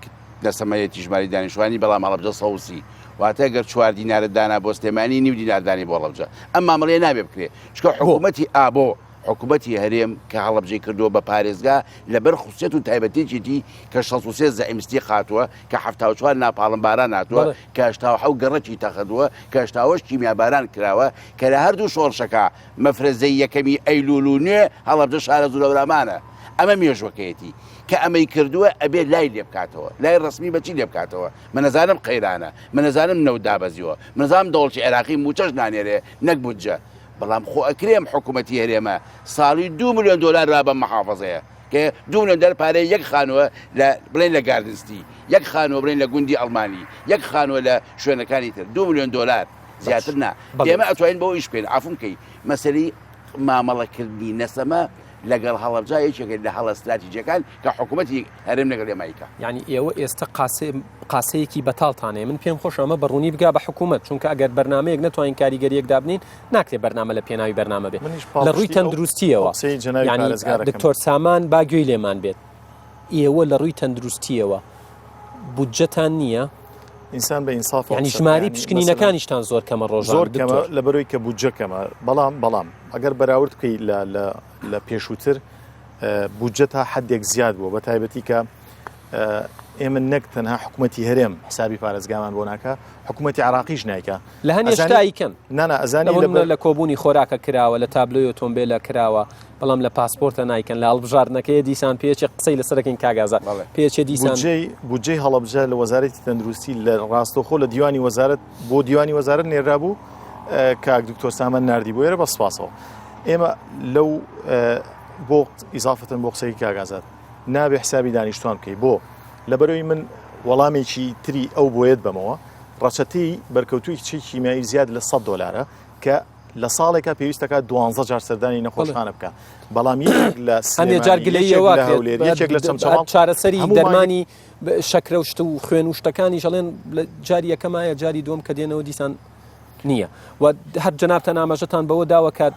نەسەمەیەتی ژماری دانیشتوانی بەڵام هەڵەبجە سەوسی واتە گەر 4 دینارت دانا بۆ سلێمانی 9 دیناردانی بۆ هەڵەبجە ئەم مامەڵەیە نابێ بکرێ چکە حکوومەتی ئابۆ حکوومەتی هەرێم کە هەڵەبجەی کردووە بە پارێزگا لەبەر خوسێت و تایبەتێکی کە 63 زەئیمستی خاتووە کە 74 ناپاڵم باران هاتووە کە 87 گەڕەکی تەخەدووە کە 88 کیمیاباران کراوە کە لە هەردوو شۆڕشەکە مەفرەزەی یەکەمی ئەیلول و نوێ هەڵەبجە شارە زورەورامانە ئەمە مێژوەکەیەتی کە ئەمەی کردووە ئەبێ لای لێ بکاتەوە لای ڕسمی بەچی لێ بکاتەوە من نەزانم قەیرانە من نەزانم نەوت دابەزیوە من نەزانم دەوڵەتی عێراقی موچەش نانێرێ نەک بودجە بەڵام خۆ ئەکرێم حکوومەتی هەرێمە ساڵی 2 ملیۆن دلار را بە مەحافەزەیە کە 2 ملیۆن دلار پارەی یەک خانووە بڵێن لە گاردنستی یەک خانووە بڵێن لە گوندی ئەڵمانی یەک خانووە لە شوێنەکانی تر 2 ملیۆن دلار زیاتر نا ئێمە ئەتوانین بەەوە ئیش بکەین ئافم بکەی مەسەلەی مامەڵەکردنی نەسەمە لەگەڵ هەڵەبجا یەکێک لە هەڵە استراتیجیەکان کە حکوومەتی هەرێم لەگەڵ ئێمایکە یعنی ئێوە ئێستا قاسەیەکی بەتاڵتانەیە من پێم خۆش ئەمە بەڕوونی بگا بە حکوومەت چونکە ئەگەر بەرنمەیەک نەتوانین کاریگەریەک دابنین ناکرێت بەرنامە لە پێناوی بەرنامە بێت لە ڕووی تەندروستیەوە دکتۆر سامان با گوێی لێمان بێت ئێوە لە ڕووی تەندروستیەوە بودجەتان نییە ئینسان بە ئینساف ینی ژماری پشکنینەکانیشتان زۆر کەمە ڕۆژان زۆر کەمە لە بەرەوەی کە بودجەکەمە بەڵام ئەگەر بەراورد بکەی لە پێشووتر بودجە تا حدێک زیاد بووە بە تایبەتی کە ئێمە نەک تەنها حکوومەتی هەرێم حسابی پارێزگامان بۆ ناکە حکوومەتی عراقیش نایکە لە هەنێشتایکەن نانە ئەزانی لە کۆبوونی خۆراکە کراوە لە تابلۆی ئۆتۆمبیلە کراوە بەڵام لە پاسپۆرتە نایکەن لە هەڵبژاردنەکەی دیسان پێچی قسەی لەسەرەکەین کاگازات پێچێ دیسان بودجەی هەڵەبجە لە وەزارەتی تەندروستی لە ڕاستەوخۆ لە دیوانی وەزارەت بۆ دیوانی وەزارەت نێرا بوو کاک دکتۆر سامان ناردی بۆ ئێرە بە سپاسەوە ئێمە لەو بۆ ئیزافەتن بۆ قسەی کاگازات نابێ حسابی دانیشتوان بکەی بۆ لەبەرەوەی من وەڵامێکی تری ئەو بۆیت بمەوە ڕەچەتی بەرکەوتوی کچی کیمیایی زیاد لە $100 کە لە ساڵێکە پێویستەکە 12 جار سەردانی نەخۆشخانە بکە بەڵام یەک لە یەکێک لە چارەسەری دەرمانی شەکرە و شتە و خوێن و شتەکانی ژەڵێن جاری یەکەمایە جاری دوم کە دێنەوە دیسان نییە و هەر جەنابتە نامەژەتان بەوە داوەکات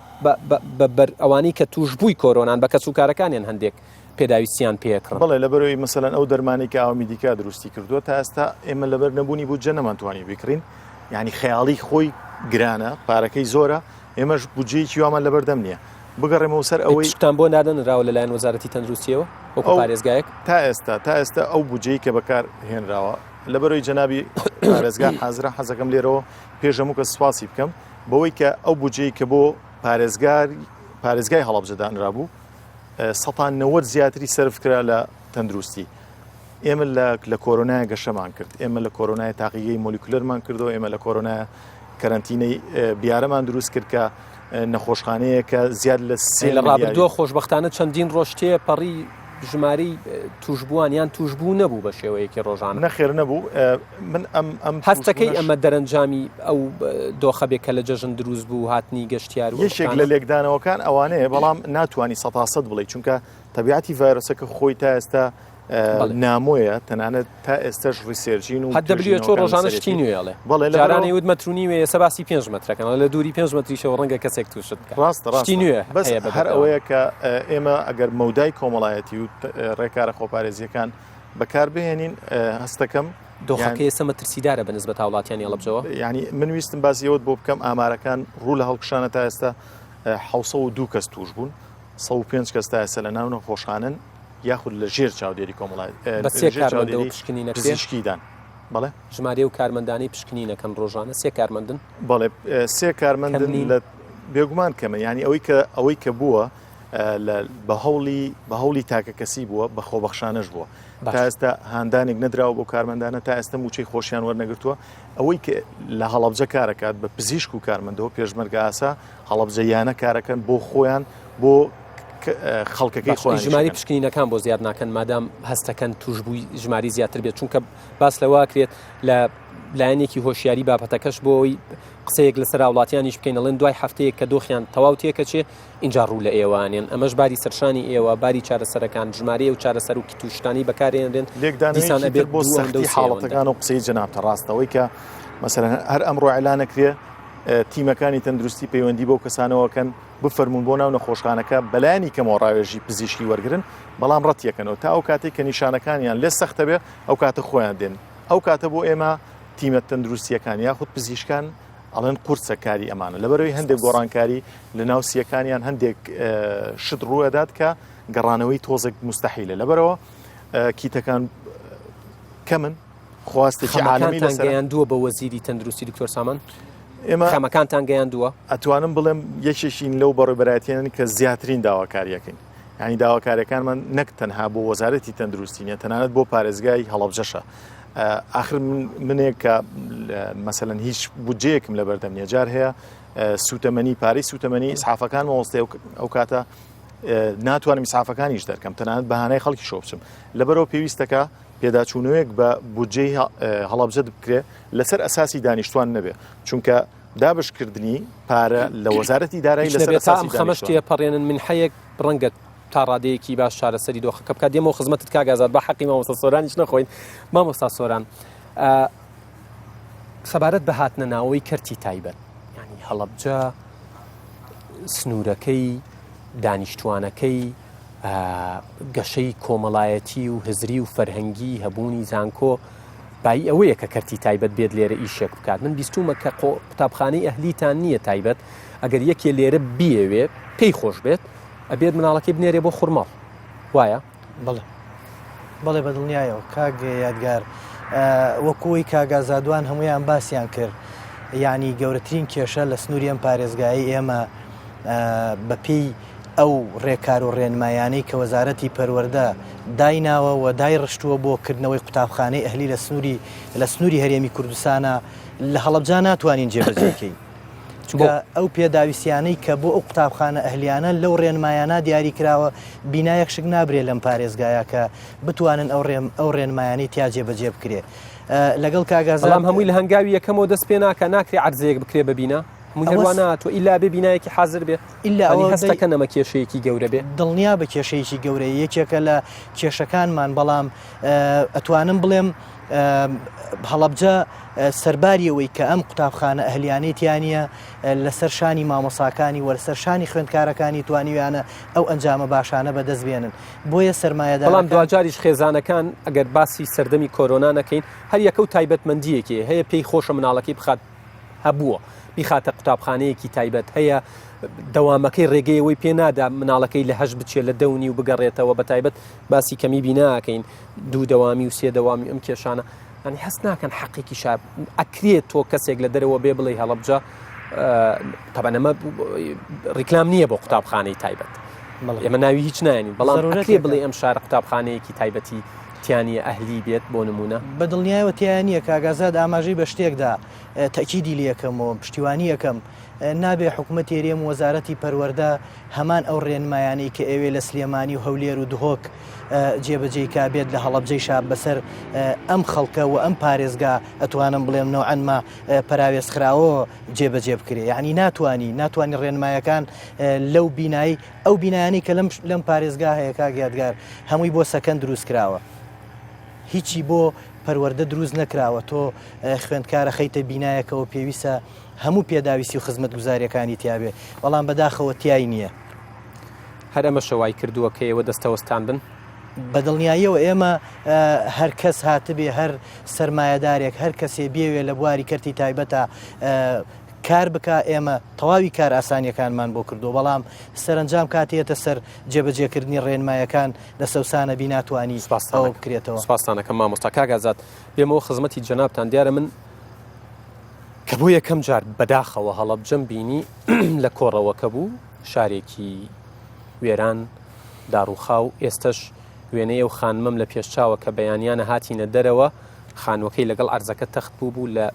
بەر ئەوانەی کە توش بووی کۆرۆنان بە کەسوکارەکانیان هەندێک پێداویستیان پێکڕ بڵێ لەبەرەوەی مەسەلەن ئەو دەرمانی کە ئاوا میدیکا دروستی کردووە تا ئێستا ئێمە لەبەر نەبوونی بودجە نەمانتوانی بکڕین یعنی خەیاڵی خۆی گرانە پارەکەی زۆرە ئێمەش بودجەیەکی وامان لەبەردەم نییە بگەڕێمەوە سەر ئەوەی شتان بۆ نادەنراوە لەلایەن وەزارەتی تەندروستیەوە وەکو پارێزگایەک تا ئێستا ئەو بودجەی کە بەکار هێنراوە لەبەرەوەی جەنابی پارێزگار حازرە حەزەکەم لێرەوە پێشەموو کە سواسی بکەم بەوەی کە ئەو بودجەی کە بۆ پارێزگای هەڵەبجەدانرا بوو 90 زیاتری سەرفکرا لە تەندروستی ئێمە لە کۆرۆنای گەشەمان کرد ئێمە لە کۆرۆنای تاقیگەی مۆلیکولەرمان کردەوە ئێمە لە کۆرۆنای کەرەنتینەی بیارەمان دروست کرد کە نەخۆشخانەیە کە زیاد لە ڕابردووە خۆشبەختانە چەندین ڕۆژتەیە پەڕی ژمارەی توشبووانیان توشبوو نەبوو بە شێوەیەکی ڕۆژانە نەخێر نەبوو من ئەم هەستەکەی ئەمە دەرەنجامی ئەو دۆخە بێک کە لە جەژن دروست بوو هاتنی گەشتیار و یەکێک لە لێکدانەوەکان ئەوانەیە بەڵام ناتوانانی 100% بڵێ چونکە تەبیعەتی ڤایرۆسەکە خۆی تا ئێستا نامۆیە تەنانەت تا ئێستش ڕیسێرچین و WHO ڕۆژانە شتی نوێڵێ جارانی وت مەترونی وێ سە باسی 5 مەترەکەن لە دووری 5 مەتریشەوە ڕەنگە کەسێک تووشت ڕاستە نوێ بەس هەر ئەوەیە کە ئێمە ئەگەر مەودای کۆمەڵایەتی و ڕێکارە خۆپارێزیەکان بەکاربهێنین هەستەکەم دۆخەکە ئێستا مەترسیدارە بەنسبەت هاوڵاتیانی هەڵەبجەوە ینی من ویستم باسیەوەت بۆ بکەم ئامارەکان ڕوو لە هەڵکشانە تا ئێستا 702 کەس توش بوون 105 کەس تا ئێستا لە ناو نەخۆشخانن یاخود لە ژێر چاودێری کۆمەڵایەتیشکیدان بەڵێ ژمارە و کارمەندانی پشکنینەکەن ڕۆژانە سێ کارمەندن بەڵێ سێ کارمەندن لە بێگومان کەمە ینی ئەوەی کە بووە بە هەوڵی تاکە کەسی بووە بە خۆبەخشانەش بووە تا ئێستا هاندانێک نەدراوە بۆ کارمەندانە تا ئێستا موچەی خۆشیان وەرنەگرتووە ئەوەی کە لە هەڵەبجە کارەکات بە پزیشک و کارمەندەوە پێشمەرگە ئاسا هەڵەبجەیانە کارەکەن بۆ خۆیان بۆ خەڵکەکەی خۆیان ژماری پشکنینەکان بۆ زیاد ناکەن مادام هەستەکەن توشبووی ژماری زیاتر بێت چونکە باس لەوە کرێت لە لایەنێکی هۆشیاری بابەتەکەش بۆەوەی قسەیەک لەسەر وڵاتیانیش بکەین ئەڵێن دوای هەفتەیەک کە دۆخیان تەواو تێکەچێ اینجا ڕوو لە ئێوانێن ئەمەش باری سەرشانی ئێوە باری چارەسەرەکان ژمارە و چارەسەر و توشتانی بەکارێنرێن دیسان ئەبێت بۆ سەختی حاڵەتەکان و قسەی جەنابتە ڕاستەوەی کە مەسەرەن هەر ئەمڕۆ ئەعلانەکرێ تیمەکانی تەندروستی پەیوەندی بۆ کەسانەوەکەن بفەرمونون بۆ ناو نەخۆشخانەکە بەلایانی کەمەوەڕاوێژی پزیشکی وەرگن بەڵام ڕەتیەکەنەوە تا ئەو کاتێک کە نیشانەکانیان لێ سەختە بێ ئەو کاتە خۆیان دێن ئەو کاتە بۆ ئێمە تیمە تەندروستیەکان یاخود پزیشکان ئەڵێن قورسە کاری ئەمانە لەبەرەوەی هەندێک گۆڕانکاری لە ناو سیەکانیان هەندێک شت ڕوەدات کە گەڕانەوەی تۆزێک مستەحیلە لەبەرەوە کیتەکان کەمن خواستێکی عالمی لەسەریاندووە بە وەزیری تەندروستی دکتۆر سامان ئێمە خەمەکانتان گەیاندووە ئەتوانم بڵێم یەکێکین لەو بەڕێبەرایەتیان کە زیاترین داواکاریەکەین ینی داواکاریەکانمان نەک تەنها بۆ وەزارەتی تەندروستینە تەنانەت بۆ پارێزگای هەڵەبجەشە آخر منێک کە مەسەلەن هیچ بودجەیەکم لە بەردەم جار هەیە سوتەمەنی پارەی سوتەمەنی ئیسعافەکان مەوەستێ ئەو کاتە ناتوانم ئیسعافەکانیش دەرکەم تەنانەت بەهانەی خەڵکی شۆ بچم لەبەرەوە پێویستەکە پێداچوونەوەیەک بە بودجەی هەڵەبجە بکرێت لەسەر ئەساسی دانیشتوان نەبێ چونکە دابشکردنی پارە لە وەزارەتی دارایی لەسەر ئەساسی خەمەشتێ پەڕێنن من حەیەک ڕەنگە تا ڕادەیەکی باش چارەسەری دۆخەکە بکات دێمەوە خزمەتت کاگازات بە حەقی مامۆستا سۆرانیش نەخۆین مامۆستا سۆران سەبارەت بە هاتنە ناوەی کەرتی تایبەت ینی هەڵەبجە سنوورەکەی دانیشتوانەکەی گەشەی کۆمەڵایەتی و هزری و فەرهەنگی هەبوونی زانکۆ بای ئەوەیە کە کەرتی تایبەت بێت لێرە ئیشێک بکات من بیستومە کە قوتابخانەی ئەهلیتان نییە تایبەت ئەگەر یەکێ لێرە بیەوێت پێی خۆش بێت ئەبێت مناڵەکەی بنێرێ بۆ خوڕماڵ وایە بەڵێ بەدڵنیایەوە کاگ یادگار وەکوی کاگازادوان هەمویان باسییان کرد یعنی گەورەترین کێشە لە سنووری ئەم پارێزگایی ئێمە بەپێی ئەو ڕێکار و ڕێنمایانەی کە وەزارەتی پەروەردە دایناوە و دای ڕشتووە بۆ کردنەوەی قوتابخانەی ئەهلی لە سنووری هەرێمی کوردستانە لە هەڵەبجا ناتوانین جێبەجێکەی چونکە ئەو پێداویستیانەی کە بۆ ئەو قوتابخانە ئەهلیانە لەو ڕێنمایانە دیاری کراوە بینایەکشک نابرێت لەم پارێزگایە کە بتوانن ئەو ڕێنمایانی تیا جێبەجێ بکرێ لەگەڵ کاگازام هەمووی لە هەنگاوی یەکەمەوە دەست پێ ناکە ناکرێ عەرزەیەک بکرێ ببینە هەرواناتۆ ئیلا بێ بینایەکی حازر بێ ئیلا ئەوە هەستەکە نەمە کێشەیەکی گەورە بێ دڵنیا بە کێشەیەکی گەورەی یەکێکە لە کێشەکانمان بەڵام ئەتوانم بڵێم هەڵەبجە سەرباریەوەی کە ئەم قوتابخانە ئەهلیانێتیانە لەسەر شانی مامۆساکانی وەرسەر شانی خوێندکارەکانی توانیویانە ئەو ئەنجامە باشانە بەدەست بێنن بۆیە سرمایەدار بەڵام دوجاریش خێزانەکان ئەگەر باسی سەردەمی کۆرۆنا نەکەین هەر یەکە و تایبەتمەندیەکی هەیە پێی خۆشە مناڵەکەی بخات هەبووە بیخاتە قوتابخانەیەکی تایبەت هەیە دەوامەکەی ڕێگەیەوەی پێ نادا مناڵەکەی لە هەش بچێت لە دەونی و بگەڕێتەوە بە تایبەت باسی کەمی بیناکەین دوو دەوامی و سێ دەوامی ئەم کێشانە ئەنی هەست ناکەن حەقێکی شار ئەکرێت تۆ کەسێک لە دەرەوە بێ بڵێ هەڵەبجە تەبەنەمە ڕیکلام نییە بۆ قوتابخانەی تایبەت ئێمە ناوی هیچ نانی بەڵام ئەکرێ بڵێ ئەم شارە قوتابخانەیەکی تایبەتی تیانە ئەهلی بێت بۆ نمونە بەدڵنیایەوە تیان نییە کاگازاد ئاماژەی بە شتێکدا تەکیدی لەکەم و پشتیوانی یەکەم نابێ حکوومەت هێرێم وەزارەتی پەروەردە هەمان ئەو ڕێنمایانەی کە ئێوێ لە سلێمانی و هەولێر و دهۆک جێبەجێی کا بێت لە هەڵەبجەی شاب بەسەر ئەم خەڵکە و ئەم پارێزگا ئەتوانم بڵێم نەوعەنما پراوێزخراوە جێبەجێ بکرێ یعنی ناتوانانی ڕێنمایەکان لەو بینایی ئەو بینایانی کە لەم پارێزگا هەیە کا گیادگار هەمووی بۆ سەکەن دروست کراوە هیچی بۆ پەروەردە دروست نەکراوە تۆ خوێندکارە خەیتە بینایەکەەوە پێویستە هەموو پێداویستی و خزمەت گوزاریەکانی تیاابێ بەڵام بەداخەوە تیای نییە هەر ئەمە شەوای کردووە کە ئێوە دەستەوەستان بن بەدڵنیاییەوە ئێمە هەر کەس هاتبێ هەر سەرمایهدارێک هەر کەسێ بێوێ لە بواری کەرتی تایبەتە کار بکە ئێمە تەواوی کار ئاسانیەکانمان بۆ کردو بەڵام سەرنجام کاتێتە سەر جێبەجێکردنی ڕێنمایەکان لە سەوسانە بی ناتوانانی ئەوە بکرێتەوە سپاسانەکەم مامۆستا کاگازات بێمەوە خزمەتی جەنابتان دیارە من کە بۆ یەکەم جار بەداخەوە هەڵەبجەم بینی لە کۆڕەوەکە بوو شارێکی وێران داڕوخاو ئێستش وێنەیە و خانمەم لە پێشچاوە کە بەیانیانە هاتیینە دەرەوە خانوەکەی لەگەڵ ئەرزەکە تەخت بوو لە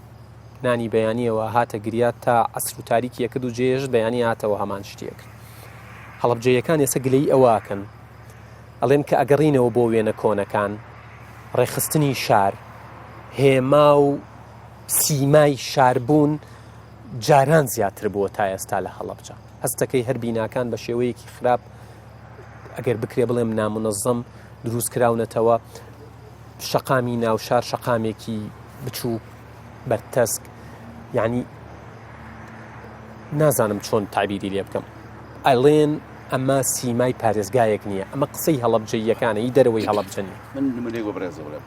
نانی بەیانیەوە هاتە گریات تا عەسر و تاریکی یەکرد و جێژ بەیانی هاتەوە هەمان شتێک هەڵەبجەیەکان ئێستا گلەی ئەوواکەن ئەڵێن کە ئەگەڕینەوە بۆ وێنە کۆنەکان ڕێخستنی شار هێما و سیمای شاربوون جاران زیاتر بووە تا ئێستا لە هەڵەبجە هەستەکەی هەر بیناکان بە شێوەیەکی خراپ ئەگەر بکرێ بڵێم نامونەزەم دروست کراونەتەوە شەقامی ناوشار شەقامێکی بچوو بەرتەسک یعنی نازانم چۆن تابیری لێ بکەم ئەڵێن ئەمە سیمای پارێزگایەک نییە ئەمە قسەی هەڵەبجەیەکانە هی دەرەوەی هەڵەبجەنی من نمونێک بەڕێزە بڵێم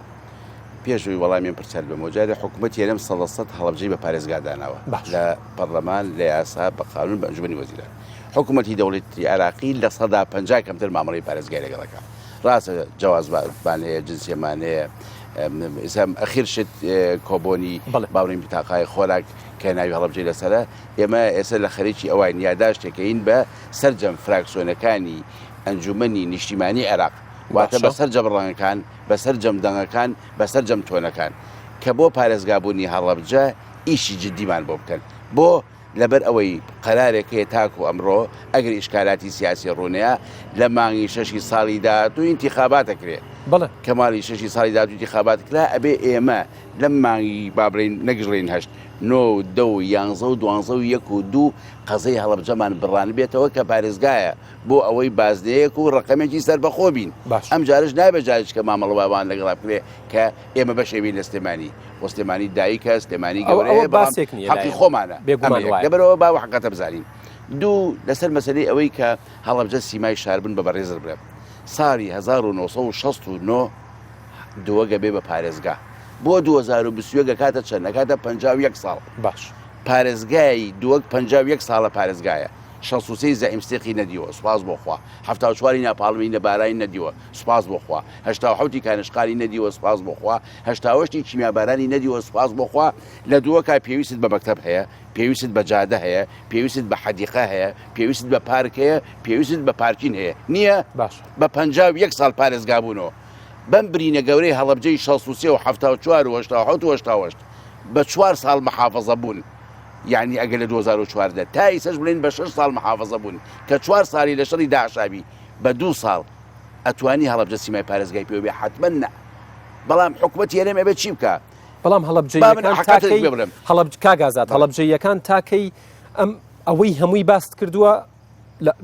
پێشوی وەڵامیان پرسیار بێمەوە جارێ حکوومەت یێرەم 100% هەڵەبجەی بە پارێزگاداناوە لە پەرلەمان لە یاسا بە قانون بە ئەنجومەنی وەزیران حکوومەتی دەوڵەتی عێراقی لە 150 کەمتر مامەڵەی پارێزگای لەگەڵەکە ڕاستە جیاوازمان هەیە جنسیەمان هەیە ئەخیر شت کۆبۆنی باوڕین بتاقای خۆراک کە ناوی هەڵەبجەی لەسەرە ئێمە ئێستا لە خەریکی ئەوای یاداشتێکین بە سەرجەم فراکسیۆنەکانی ئەنجومەنی نیشتیمانی عێراق واتە بەسەر جەبڕەنەکان بەسەر جەمدەنگەکان بەسەر جەم تۆنەکان کە بۆ پارێزگابوونی هەڵەبجە ئیشی جدیمان بۆ بکەن بۆ لەبەر ئەوەی قەرارێک هەیە تاکو ئەمڕۆ ئەگەر ئیشکالاتی سیاسی ڕوونەیە لە مانگی 6 ساڵی داهاتوو ئینتیخاباتەکرێ کەماڵی 6 ساڵی داهاتوو ئینتیخاباتکرا ئەبێ ئێمە لەم مانگی بابرین نەگژڕین 8 9 10 11 و 12 و 1 و 2 قەزەی هەڵەبجەمان بڕان بێتەوە کە پارێزگایە بۆ ئەوەی بازدەیەک و ڕقەمێکی سەربەخۆ بین ئەم جارش نابێ جارش کە مامەڵە بابان لەگەڵا بکرێ کە ئێمە بەشێوی لە سلێمانی بۆ سلێمانی دایکە سلێمانی گەورەیە حەقی خۆمانە لەبەرەوە باوە حەقەتە بزانین دوو لەسەر مەسەلەی ئەوەی کە هەڵەبجە سیمای شاربن بە بەڕێزر برێ ساڵی 1969 دووەگە بێ بە پارێزگا بۆ 2020 کاتە چەند نەکاتە 51 ساڵ باش پارێزگای دووەک 51 ساڵە پارێزگایە 63 زەئیمستێقی نەدیوە سوپاس بۆخوا 74 ناپاڵمی نەبارانی نەدیوە سوپاس بۆخوا 87 کانشقاری نەدیوە سوپاس بۆخوا 88 کیمیابارانی نەدیوە سوپاس بۆخوا لە دووەکە پێویست بە مەکتەب هەیە پێویست بە جادە هەیە پێویست بە حەدیقە هەیە پێویست بە پارک هەیە پێویست بە پارکین هەیە نییە بە 51 ساڵ پارێزگابوونەوە بەم برینە گەورەی هەڵەبجەی 63 و 74 و 88 بە 4 ساڵ محافەزە بوون یعنی ئەگە لە 2014 تا ئیسەش بڵێن بە 6 ساڵ محافەزە بوون کە 4 ساڵی لە شەڕی داعشابی بە 2 ساڵ ئەتوانی هەڵەبجە سیمای پارێزگای پێوە بێ حتمما نە بەڵام حکوومەت یێرەم ئەبێت چی بکە بەڵام هەڵەبجەیەکان کاگازات هەڵەبجەیەکان تاکەی ئەم ئەوەی هەمووی باست کردووە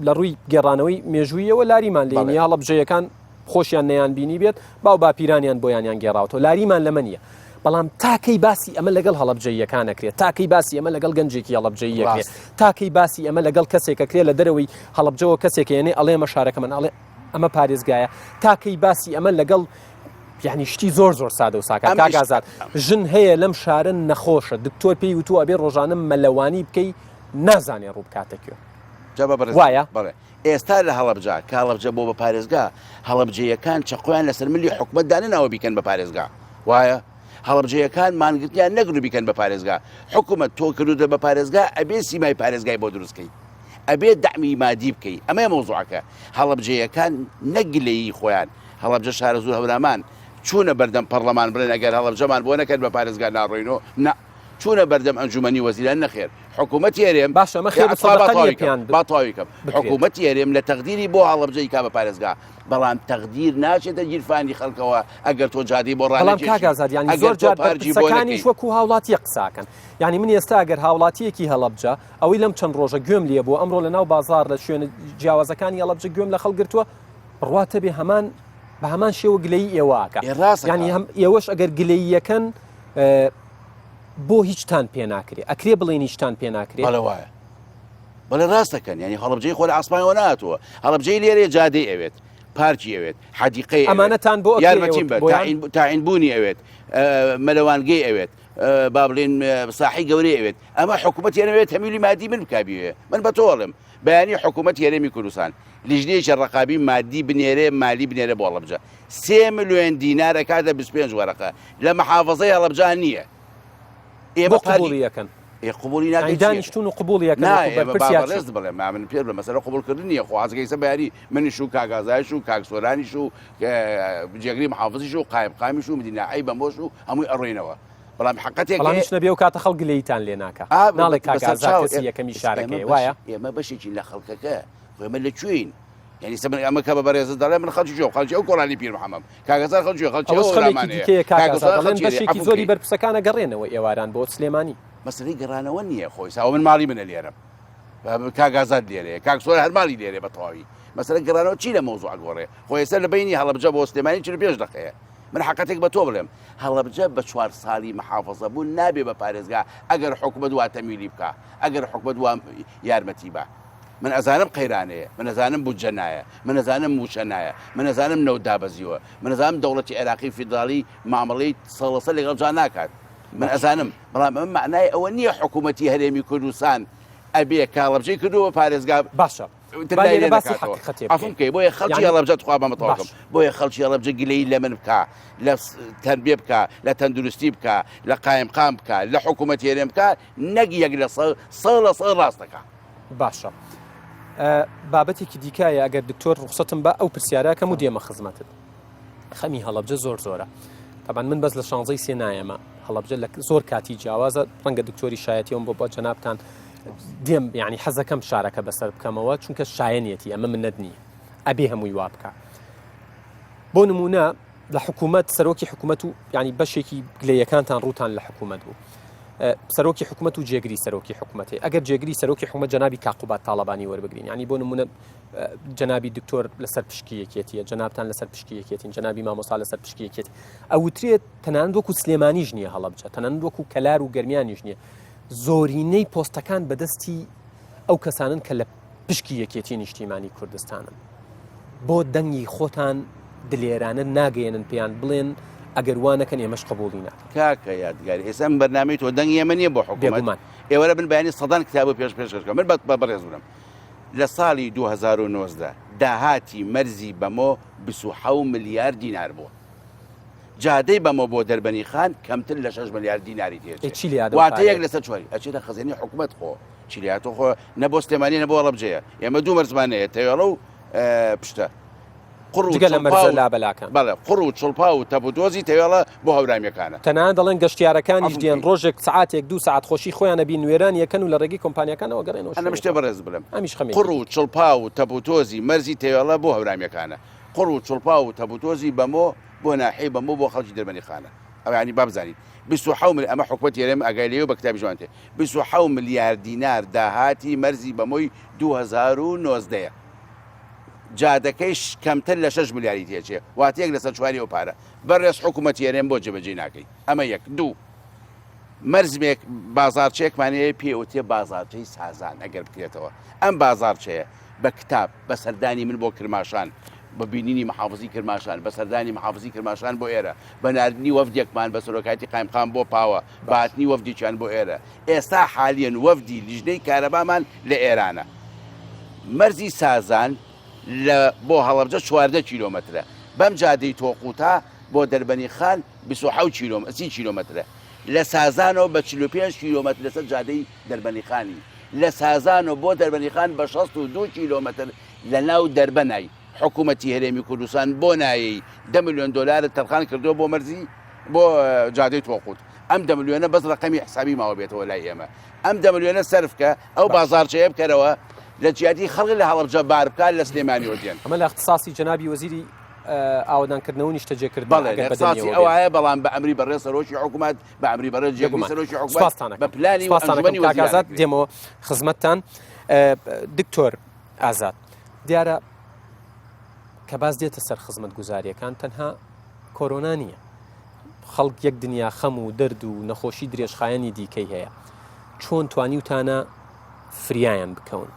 لە ڕووی گێڕانەوەی مێژوویەوە لاریمان لێنی هەڵەبجەیەکان خۆشیان نەیان بینی بێت باو باپیرانیان بۆیانیان گێڕاوەوە لاریمان لەمە نییە بەڵام تاکەی باسی ئەمە لەگەڵ هەڵەبجەیەکان نەکرێت تاکەی باسی ئەمە لەگەڵ گەنجێکی هەڵەبجەیەکرێت تاکەی باسی ئەمە لەگەڵ کەسێکەکرێت لە دەرەوەی هەڵەبجەوە کەسێک یێنێ ئەڵێ ئەمە شارەکە من ئەڵێ ئەمە پارێزگایە تاکەی باسی ئەمە لەگەڵ یعنی شتی زۆر سادە و ساکە کاگازات ژن هەیە لەم شارە نەخۆشە دکتۆر پێی وتووە ئەبێ ڕۆژانە مەلەوانی بکەی نازانێ ڕوو بکاتەکوێ وایە ئێستا لە هەڵەبجە کاڵەبجە بۆ بە پارێزگا هەڵەبجەیەکان چەقۆیان لەسەر ملی حکومەت دانناوە بیکەن بە پارێزگا وایە هەڵەبجەیەکان مانگرتیان نەگرو بیکەن بە پارێزگا حکومەت تۆ کردوتە بە پارێزگا ئەبێ سیمای پارێزگای بۆ دروستکەی ئەبێ دەعمی مادی بکەی ئەمەیە مۆزوعەکە هەڵەبجەیەکان نەگلەیی خۆیان هەڵەبجە شارە زوور هەورامان چوونە بەردەم پەرلەمان بڵێن ئەگەر هەڵەبجەمان بۆ نەکەن بە پارێزگا ناڕۆینەوە چوونە بەردەم ئەنجومەنی وەزیران نەخێر حکوومەتی هەرێم باشە ئەمە خێر سەدەقەیەکیان با تەواویکەم حکوومەتی هەرێم لە تەقدیری بۆ هەڵەبجەی کا بە پارێزگا بەڵام تەقدیر ناچێتە گیرفانی خەڵکەوە ئەگەر تۆ جادەی بۆ بەڵام کاگازاد ینی زۆر جار بەرپرسەکانیش وەکو هاوڵاتی قساکەن ینی من ئێستا ئەگەر هاوڵاتیەکی هەڵەبجە ئەوەی لەم چەند ڕۆژە گوێم لێ بوو ئەمڕۆ لە ناو بازار لە شوێنە جیاوازەکانی هەڵەبجە گوێم لە خەڵگرتووە ڕواتە بێ هەمان بە هەمان شێوە گلەی ئێوەکە ینی ئێوەش ئەگەر گلەییەکەن بۆ هیچتان پێ ناکرێ ئەکرێ بڵێن هیچتان پێ ناکرێت بەڵێ وایە بەڵێ ڕاستەکەن ینی هەڵەبجەی خۆ لە ئاسمانەوە ناتوە هەڵەبجەی لێرێ جادەی ئەوێت پارکی ئەوێت حەدیقەی ئەمانەتان بۆ یارمەتیم بە تاعینبوونی ئەوێت مەلەوانگەی ئەوێت با بڵێن ساحی گەورەی ئەوێت ئەمە حکوومەت هێنەوێت هەمیلی مادی من بکبیوێ من بە تۆڵم بەیانی حکوومەت هێرێمی کوردستان لیژنەیەکی ڕقابی مادی بنێرێ مالی بنێرە بۆ هەڵەبجە 3 ملیۆن دینارە کاتە 25 وەرەقە لە محافەزەی هەڵەبجە نییە ئێمە قبوڵیەکەن قبولی دانیشتون و قبولیەکەن بەڕێز بڵێ من پێ بە مەسەلە قبولکردن نییە خوازگەی سەباری منیش و کاگازایش و کاکسۆرانیش و جێگری محافزیش و قایمقامیش و مدیناعی بەمۆش و هەمووی ئەڕێنەوە بەڵام حقەتێک نەبێ و کاتە خەڵک لێیتان لێ ناکە ناڵێ کاگازا یەکەمی شارەکەی وایە ئێمە بەشێکی لە خەڵکەکە ئێمە لەکوێین ینی سەبن ئەمە کە بە بەڕێز دەڵێ من خەڵکی جۆ خەڵکی ئەو کۆڕانی پیر محەمەد کاگەزار خەڵکی خەڵکی بەشێکی زۆری بەرپرسەکانە گەڕێنەوە ئێواران بۆ سلێمانی مەسەلەی گەڕانەوە نییە خۆی ساوە من ماڵی منە لێرەم کاگازات لێرەیە کاکسۆر هەر ماڵی لێرێ بە تەواوی مەسەلە گەڕانەوە چی لە مەوزوع گۆڕێ خۆی ئێستا لە بینی هەڵەبجە بۆ سلێمانی 45 دقەیە من حقەتێک بە تۆ بڵێم هەڵەبجە بە 4 ساڵی محافەزە بوو نابێ بە پارێزگا ئەگەر حکومەت وا تەمیلی بکە ئەگەر حکومەت وا یارمەتی بە من ئەزانم قەیرانەیە من ئەزانم بودجە نایە من ئەزانم موچە نایە من ئەزانم نەوت دابەزیوە من ئەزانم دەوڵەتی عێراقی فیدراڵی مامەڵەی سەڵەسە لەگەڵ جا ناکات من ئەزانم بەڵام ئەمە معنای ئەوە نییە حکوومەتی هەرێمی کوردستان ئەبێ کاڵەبجەی کردووە پارێزگا باشە ئەفمکەی بۆیە خەڵکی هەڵەبجە خوا بەمەتەواکەم بۆیە خەڵکی هەڵەبجە گلەی لە من بکە لە تەنبیە بکە لە تەندروستی بکە لە قایمقام بکە لە حکوومەت هێرێم بکە نەک یەک لە سەڵ ڕاستەکە باشە بابەتێکی دیکایە ئەگەر دکتۆر ڕوخسەتم بە ئەو پرسیارەکەم و دێمە خزمەتت خەمی هەڵەبجە زۆرە طبعا من بەس لە شانزەی سێ نایەمە هەڵەبجە لە زۆر کاتی جیاوازە ڕەنگە دکتۆری شایەتیەوەم بۆ جەنابتان دێم یعنی حەزەکەم شارەکە بەسەر بکەمەوە چونکە شایەنیەتی ئەمە منەت نییە ئەبێ هەمووی وا بکە بۆ نمونە لە حکوومەت سەرۆکی حکوومەت و ینی بەشێکی گلەیەکانتان ڕووتان لە حکوومەت بوو سەرۆکی حکوومەت و جێگری سەرۆکی حکوومەتی ئەگەر جێگری سەرۆکی حکوومەت جەنابی کاقوبات تاڵەبانی وەربگرین ینی بۆ نمونە جەنابی دکتۆر لەسەر پشکیەکێتیە جەنابتان لەسەر پشکیەکێتین جەنابی مامۆستا لەسەر پشکیەکێت ئەوترێت تەنانەت وەکو سلێمانیش نییە هەڵەبجە تەنانەت وەکو کەلار و گەرمیانیش نییە زۆرینەی پۆستەکان بەدەستی ئەو کەسانن کە لە پشکی یەکێتی نیشتیمانی کوردستانن بۆ دەنگی خۆتان دلێرانە ناگەێنن پێیان بڵێن ئەگەر وانەکەن ئێمەش قبوڵی ناکەن کاکە یادگاری ئێستا بەرنامەی تۆ دەنگ ئێمە نییە بۆ حکوومەت ئێوەرە بن بەیانی سەدان کتاب و پێشکەشەکە من بەڕێز بووم لە ساڵی 2019 داهاتی مەرزی بەمۆ 27 ملیار دینار بووە جادەی بەمە بۆ دەربەنی خان کەمتر لە 6 ملیار دیناری تێچێت واتە یەک لەسەر چواری ئەچێتە خەزێنی حکوومەت خۆ چیلیاتۆ خۆ نەبۆ سلێمانی نەبۆ هەڵەبجەیە ئێمە دوو مەرزمانەیە تەوێڵە و پشتە بەڵێ قڕ و چڵپا و تەپودۆزی تەوێڵە بۆ هەورامیەکانە تەنانەت دەڵێن گەشتیارەکانیش دێن ڕۆژێک سعاتێک 2 ساعت خۆشی خۆیانە بین نوێران یەکەن و لە ڕێگەی کۆمپانیەکانەوە گەڕێنەوە ئەمە شتێ بەڕێز بڵێم قڕ و چڵپا و تەپودۆزی مەرزی تەوێڵە بۆ هەورامیەکانە قڕ و چڵپا و تەپودۆزی بەمۆ بۆ ناحی بەمۆ بۆ خەڵکی دەربەنی خانە ئەو ینی بابزانین 27 ئەمە حکومەت هێرێم ئەگای لێو بە کتابی جوانتێ 27 ملیار دینار داهاتی مەرزی بەمۆی 2019 جادەکەیش کەمتر لە 6 ملیاری تێچێ واتەیەک لەسەر چواری ئەو پارە بەڕێز حکوومەت هێرێم بۆ جێبەجێ ناکەی ئەمە یەک دوو مەرزمێک بازارچێکمانەیە پێوتێ بازارچەی سازان ئەگەر بکرێتەوە ئەم بازارچەیە بە کتاب بە سەردانی من بۆ کرماشان بە بینینی محافزی کرماشان بە سەردانی محافزی کرماشان بۆ ئێرە بە ناردنی وەفدێکمان بە سەرۆکاتی قایمقام بۆ پاوە باتنی وەفدێکیان بۆ ئێرە ئێستا حالیەن وەفدی لیژنەی کارەبامان لە ئێرانە مەرزی سازان بۆ هەڵەبجە 14 کیلۆمەترە بەم جادەی تۆقوتا بۆ دەربەنی خان 30 کیلۆمەترە لە سازانەوە بە 45 کیلۆمەتر لەسەر جادەی دەربەنی خانی لە سازانەوە بۆ دەربەنی خان بە 62 کیلۆمەتر لە ناو دەربەنای حکوومەتی هەرێمی کوردستان بۆ نایەی 10 میلیۆن دلار تەرخان کردووە بۆ مەرزی بۆ جادەی تۆقوت ئەم 10 ملیۆنە بەس ڕقەمی حسابی ماوە بێتەوە لای ئێمە ئەم 10 ملیۆنە سەرفکە ئەو بازارچەیە بکەرەوە لە جیاتی خەڵکی لە هەوڵجە بار بکات لە سلێمانی وەدێن ئەمە لە اختصاصی جەنابی وەزیری ئاوادانکردنەوە نیشتەجێکرد بەڵێ اختصاصی ئەوایە بەڵام بە ئەمری بەڕێ سەرۆکی حکوومەت بە ئەمری بەڕێ جێگەی سەرۆکی حکوومەت بە پلانی ئەنجومەنی ئازاد دێمەوە خزمەتتان دکتۆر ئازاد دیارە کە باز دێتە سەر خزمەت گوزاریەکان تەنها کۆرۆنا نییە خەڵک یەک دنیا خەم و دەرد و نەخۆشی درێژخایەنی دیکەی هەیە چۆن توانیوتانە فریایان بکەون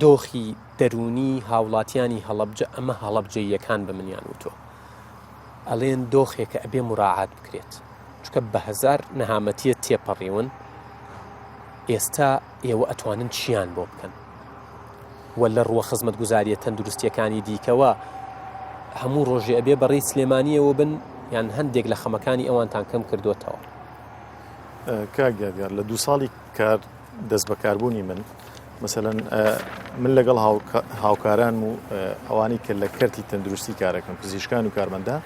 دۆخی دەرونی هاوڵاتیانی هەڵەبجە ئەمە هەڵەبجەیەکان بمنیان و تۆ ئەڵێن دۆخێکە ئەبێ مراعات بکرێت چکە بە هەزار نەهامەتیە تێپەڕیون ئێستا ئێوە ئەتوانن چیان بۆ بکەن وە لە ڕووە خزمەت گوزاریە تەندروستیەکانی دیکەوە هەموو ڕۆژێ ئەبێ بەڕێی سلێمانیەوە بن یان هەندێک لە خەمەکانی ئەوانتان کەم کردوتەوە کاگیار لە 2 ساڵی کار دەست بەکاربوونی من مثلەن من لەگەڵ هاوکاران و ئەوانی کە لە کەرتی تەندروستی کارەکەم پزیشکان و کارمەندە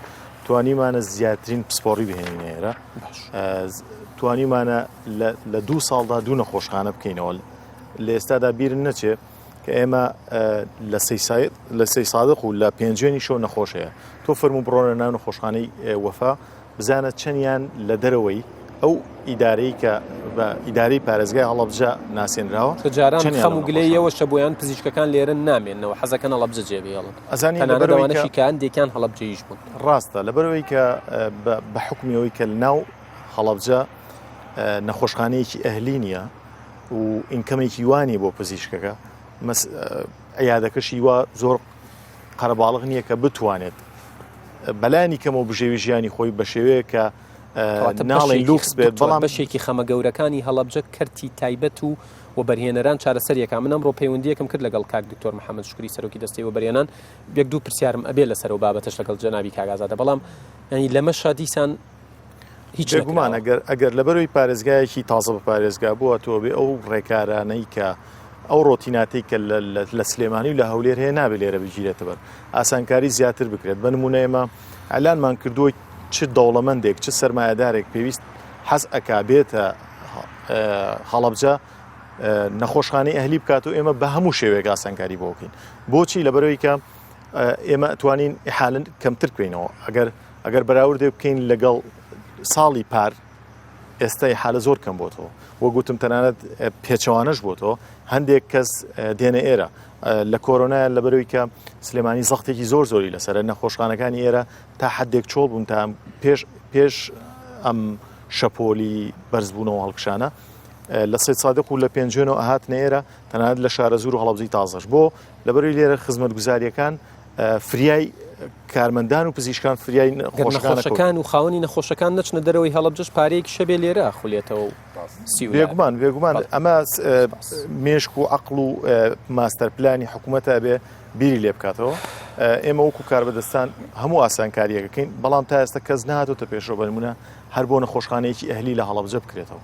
توانیمانە زیاترین پسپۆڕی بهێنینە ئێرە توانیمانە لە 2 ساڵدا 2 نەخۆشخانە بکەینەوە لە ئێستادا بیرن نەچێ کە ئێمە لە 3 سادق و لە 5 شەو نەخۆشەیە تۆ فەرمو بڕۆنە ناو نەخۆشخانەی وەفا بزانە چەندیان لە دەرەوەی ئەو ئیدارەی کە بە ئیداری پارێزگای هەڵەبجە ناسێنراوە جاران خەم و گلەیەوە شە بۆیان پزیشکەکان لێرە نامێنەوە حەزەکەن هەڵەبجە جێبێڵن ئەزانیوانەشی کان دێکیان هەڵەبجەیش بوون ڕاستە لەبەرەوەی کە بە حکمیەوەی کە ناو هەڵەبجە نەخۆشخانەیەکی ئەهلی نییە و ئینکەمێکی وانی بۆ پزیشکەکە عیادەکەشی وا زۆر قەرەباڵغ نییە کە بتوانێت بەلانی کەمەوە بژێوی ژیانی خۆی بە شێوەیە کە ناڵی لوکس بێت بەڵام بەشێکی خەمە گەورەکانی هەڵەبجە کەرتی تایبەت و وەبەرهێنەران چارەسەریەکە منم ڕۆ پەیوەندیەکەم کرد لەگەڵ کاک دکتۆر محەممەد شکری سەرۆکی دەستی وەبەرهێنان 1-2 پرسیارم ئەبێ لەسەر و بابەتەش لەگەڵ جەنابی کاگازادە بەڵام ینی لەمەشا دیسان هیچ گومان ئەگەر لەبەرەوەی پارێزگایەکی تازە بە پارێزگا بووە تۆ بێ ئەو ڕێکارانەی کە ئەو ڕۆتیناتی کە لە سلێمانی و لە هەولێر هەیە نابێت لێرە بگیرێتە بەر ئاسانکاری زیاتر بکرێت بە نمونە ئێمە ئەلانمان کردووە چ دەوڵەمەندێک چ سەرمایەدارێک پێویست حەز ئەکا بێتە هەڵەبجە نەخۆشخانەی ئەهلی بکات و ئێمە بە هەموو شێوەیەک ئاسانکاری بۆ بکەین بۆچی لەبەرەوەی کە ئێمە ئەتوانین ئیحالن کەمتر بکەینەوە ئەگەر بەراوردێ بکەین لەگەڵ ساڵی پار ئێستا ئیحالە زۆر کەم بۆتەوە وە گوتم تەنانەت پێچەوانەش بۆتەوە هەندێک کەس دێنە ئێرە لە کۆرۆنایە لەبەرەوەی کە سلێمانی زەختێکی زۆری لەسەر نەخۆشخانەکانی ئێرە تا حدێک چۆڵ بوون تا پێش ئەم شەپۆلی بەرزبوونەوە هەڵکشانە لە 3 سادق و لە 5 ئەهاتنە ئێرە تەنانەت لە شارە زور و هەڵەبجەی تازەش بۆ لەبەرەوەی لێرە خزمەت گوزاریەکان فریای کارمەندان و پزیشکان فریای نەخۆشەکان و خاوەنی نەخۆشەکان نەچنە دەرەوەی هەڵەبجەش پارەیەکی شەبێ لێرە خولێتەوە بێگومان ئەمە مێشک و عەقڵ و ماستەر پلانی حکوومەتە بێ بیری لێ بکاتەوە ئێمە وەکو کاربەدەستان هەموو ئاسانکاریەکەکەین بەڵام تا ئێستا کەس نهاتۆتە پێشەوە بەنمونە هەر بۆ نەخۆشخانەیەکی ئەهلی لە هەڵەبجە بکرێتەوە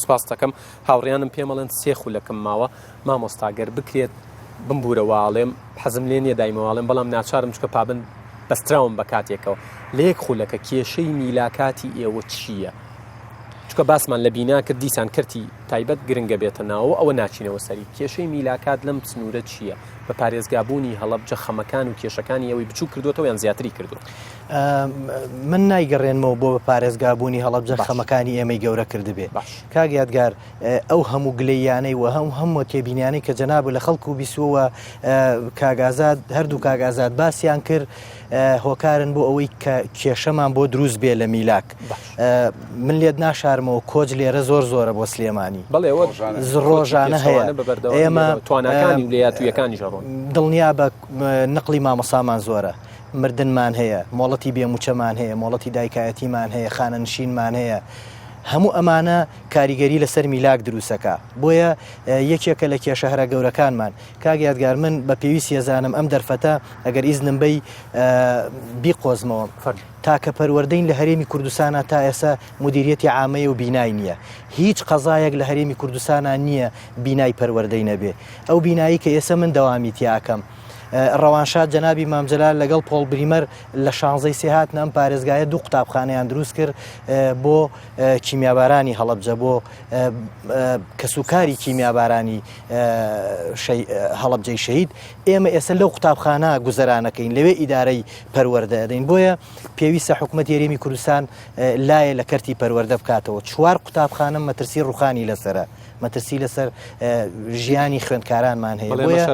سوپاس دەکەم هاوڕیانم پێمەڵێن 3 خولەکەم ماوە مامۆستاگەر بکرێت بمبورەواڵێم حەزم لێ نییە دایمەواڵێم بەڵام ناچارم چکە پابند بەستراوم بە کاتێکەوە لە یەک خولەکە کێشەی میلاکاتی ئێوە چییە؟ چکە باسمان لە بینا کرد دیسان کەرتی تایبەت گرنگە بێتە ناوە ئەوە ناچینەوە سەری کێشەی میلاکات لەم سنوورە چییە؟ بە پارێزگابوونی هەڵەبجە خەمەکان و کێشەکانی ئەوەی بچوو کردوەوە یان زیاتری کردو من نایگەڕێنمەوە بۆ بە پارێزگابوونی هەڵەبجە خەمەکانی ئێمەی گەورە کردبێ کاک یادگار ئەو هەموو گلەیانەی و هەموو تێبینیانەی کە جەناب لە خەڵک و بیسووە کاگازاد هەردوو کاگازاد باسییان کرد هۆکارن بۆ ئەوەی کێشەمان بۆ دروست بێ لە میلاک من لێت ناشارمەوە کۆج لێرە زۆرە بۆ سلێمانی ڕۆژانە هەیە ئێمە توانەکانی ولایەتویەکانی ژەڕۆن دڵنیا بە نقلی مامەسامان زۆرە مردنمان هەیە مۆڵەتی بێموچەمان هەیە مۆڵەتی دایکایەتیمان هەیە خانەنشینمان هەیە هەموو ئەمانە کاریگەری لەسەر میلاک دروستەکە بۆیە یەکێکە لە کێشە هەرە گەورەکانمان کاک یادگار من بە پێویستی ئەزانم ئەم دەرفەتە ئەگەر ئیزنم بەی بیقۆزمەوە تاکە پەروەردەین لە هەرێمی کوردستانە تا ئێستا مدیریەتی عامەیە و بینای نییە هیچ قەزایەک لە هەرێمی کوردستانە نییە بینای پەروەردەی نەبێ ئەو بینایی کە ئێستا من دەوامی تیاکەم ڕەوانشاد جەنابی مامجلال لەگەڵ پۆڵ بریمەر لە 16 سێهات ئەم پارێزگایە دوو قوتابخانەیان دروست کرد بۆ کیمیابارانی هەڵەبجە بۆ کەسوکاری کیمیابارانی هەڵەبجەی شەهید ئێمە ئێستا لەو قوتابخانە گوزەرانەکەین لەوێ ئیدارەی پەروەردە دەین بۆیە پێویستە حکوومەت هێرێمی کوردستان لایە لە کەرتی پەروەردە بکاتەوە 4 قوتابخانە مەترسی ڕوخانی لەسرە مەترسی لەسەر ژیانی خوێندکارانمان هەیە بۆیە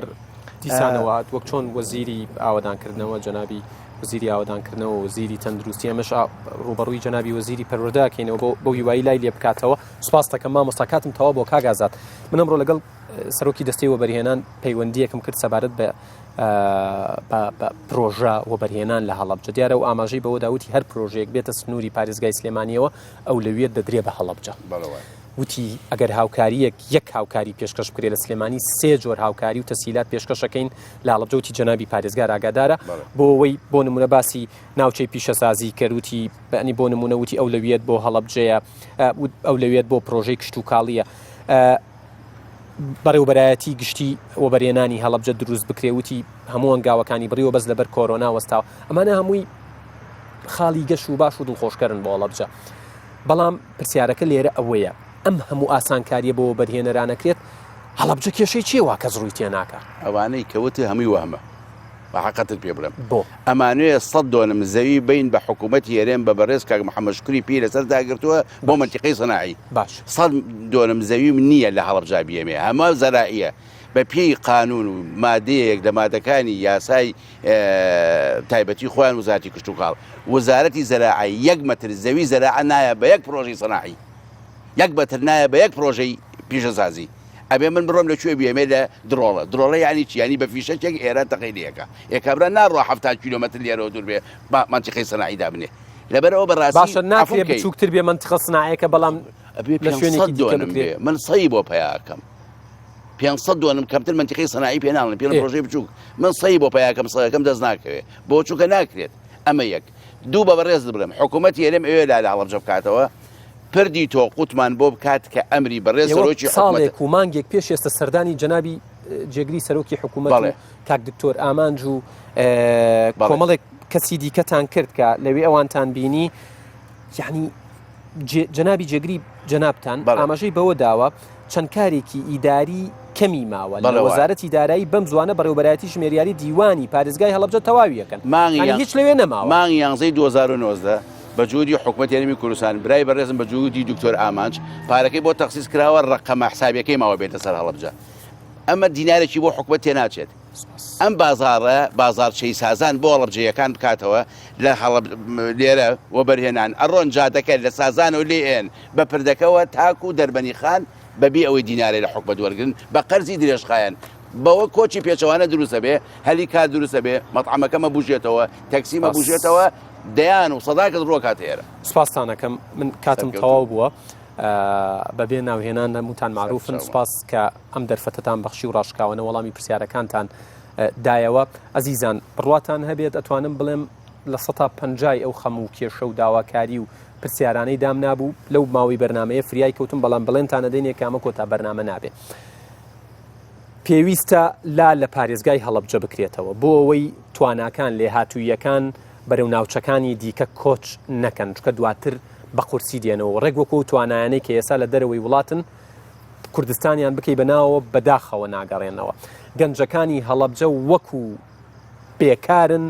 دیسانەوە وەک چۆن وەزیری ئاوادانکردنەوە جەنابی وەزیری ئاوادانکردنەوە وەزیری تەندروستی ئەمەش ڕوبەڕووی جەنابی وەزیری پەروەردەکەینەوە بۆ هیوایی لای لێ بکاتەوە سوپاس دەکەم مامۆستا کاتم تەواو بۆ کاگازات من ئەمڕۆ لەگەڵ سەرۆکی دەستەی وەبەرهێنان پەیوەندیەکەم کرد سەبارەت بە پرۆژە وەبەرهێنان لە هەڵەبجە دیارە و ئاماژەی بەوە داوتی هەر پرۆژەیەک بێتە سنووری پارێزگای سلێمانیەوە ئەو لەوێت دەدرێ بە هەڵەبجە وتی ئەگەر هاوکاریەک یەک هاوکاری پێشکەش بکرێت لە سلێمانی 3 جۆر هاوکاری و تەسیلات پێشکەشەکەین لە هەڵەبجەوتی جەنابی پارێزگار ئاگادارە بۆ ئەوەی بۆ نمونە باسی ناوچەی پیشەسازی کەروتی بەنی بۆ نمونەوتی ئەو لەوێت بۆ هەڵەبجەیە ئەو لەوێت بۆ پرۆژەی کشت و کاڵیە بەڕێوبەرایەتی گشتی وەبەرهێنانی هەڵەبجە دروست بکرێوتی هەموو ئەنگاوەکانی بڕیەوە بەس لەبەر کۆرۆنا وەستاوە ئەمانە هەمووی خاڵی گەش و باش و دڵخۆشکەرن بۆ هەڵەبجە بەڵام پرسیارەکە لێرە ئەوەیە ئەم هەموو ئاسانکاریە بۆ بەرهێنەرانەکرێت هەڵەبجە کێشەی چێوە کەس ڕووی تێناکە ئەوانەی کەوتە هەمووی وەهمە بەحەقەتت پێ بڵێم بۆ ئەمانوێ 100 دۆنم زەوی بین بە حکوومەت هێرێن بە بەڕێز کاک محەممەد شکوری پێ لەسەر داگرتووە بۆ منتیقەی سەناعی باش 100 دۆنم زەوی نییە لە هەڵەبجا بێمێ هەمە زەرائیە بە پێی قانون و مادەیەک لە مادەکانی یاسای تایبەتی خۆیان وزارەتی کشت و کاڵ وزارەتی زەراعی 1 مەتر زەوی زەراع نایە بە یەک پرۆژەی سەناعی 1 مەتر نایە بە یەک پرۆژەی پیشەسازی ئەبێ من بڕۆم لەکوێ بێمێ لە درۆڵە یانی چی ینی بە فیشەکێک ئێرە تەقیلەکە یەکابرا ناڕۆ 70 کیلۆمەتر لێرەوە دوور بێ منتیقەی سەناعیدا بنێ لەبەرەوە بەڕاستی باشە ناکرێت بچووکتر بێ منتیقە سەناعیەکە بەڵام لە شوێنێکی دۆنم بێ من سەی بۆ پەیاکەم 500 دۆنم کەمتر منتیقەی سەناعی پێ ناڵن پێ پرۆژەی بچووک من سەی بۆ پەیاکەم سەیەکەم دەست ناکەوێت بۆ چووکە ناکرێت ئەمە یەک دوو بە بەڕێز بڵێم حکوومەت هێرێم ئەوێ لا لە هەڵەبجە بکاتەوە پردی تۆ قوتمان بۆ بکات کە ئەمری بەڕێز سەرۆکی ساڵێک و مانگێک پێش ئێستا سەردانی جەنابی جێگری سەرۆکی حکوومەت کاک دکتۆر ئامانج و کۆمەڵێک کەسی دیکەتان کرد کە لەوێ ئەوانتان بینی یعنی جەنابی جێگری جەنابتان ئاماژەی بەوە داوە چەند کارێکی ئیداری کەمی ماوە لە وەزارەتی دارایی بەم زوانە بەڕێوەبەرایەتی ژمێریاری دیوانی پارێزگای هەڵەبجە تەواویەکەن هیچ لەوێ نەماوە مانگی 11 2019 بەجوودی حکوومەت هێرمی کوردستان برای بەڕێزم بەجوودی دکتۆر ئامانج پارەکەی بۆ تەخسیس کراوە ڕقەمە حسابیەکەی ماوە بێتە سەر هەڵەبجە ئەمە دینارێکی بۆ حکوومەت تێناچێت ئەم بازارە بازارچەی سازان بۆ هەڵەبجەیەکان بکاتەوە لە لێرە وەبەرهێنان ئەڕۆن جادەکە لە سازانەوە لێن بە پردەکەەوە تاکو و دەربەنی خان بەبێ ئەوەی دینارێ لە حکومەت وەرگن بە قەرزی درێژخایەن بەوە کۆچی پێچەوانە دروستە بێ هەلی کار دروستە بێ مەطعەمەکەمە بژێتەوە تەکسیمە بژێتەوە دەیان و سەدا کەس ڕۆ کاتێرە سوپاسانەکەم من کاتم تەواو بووە بەبێ ناوهێنان نەموتان معروفن سوپاس کە ئەم دەرفەتتان بەخشی و ڕاشکاوانە وەڵامی پرسیارەکانتان دایەوە ئەزیزان بڕواتان هەبێت ئەتوانم بڵێم لە 150 ئەو خەم و کێشە و داواکاری و پرسیارانەی دام نابوو لەو ماوەی بەرنامەیە فریای کەوتم بەڵام بڵێنتانە دێنێ کامە کۆتا بەرنامە نابێت پێویستە لا لە پارێزگای هەڵەبجە بکرێتەوە بۆ ئەوەی تواناکان لێهاتوویەکان بەرەو ناوچەکانی دیکە کۆچ نەکەن چکە دواتر بە قورسی دێنەوە ڕێک وەکو توانایانەی کە ئێستا لە دەرەوەی وڵاتن کوردستانیان بکەی بەناوەوە بەداخەوە ناگەڕێنەوە گەنجەکانی هەڵەبجە وەکو بێکارن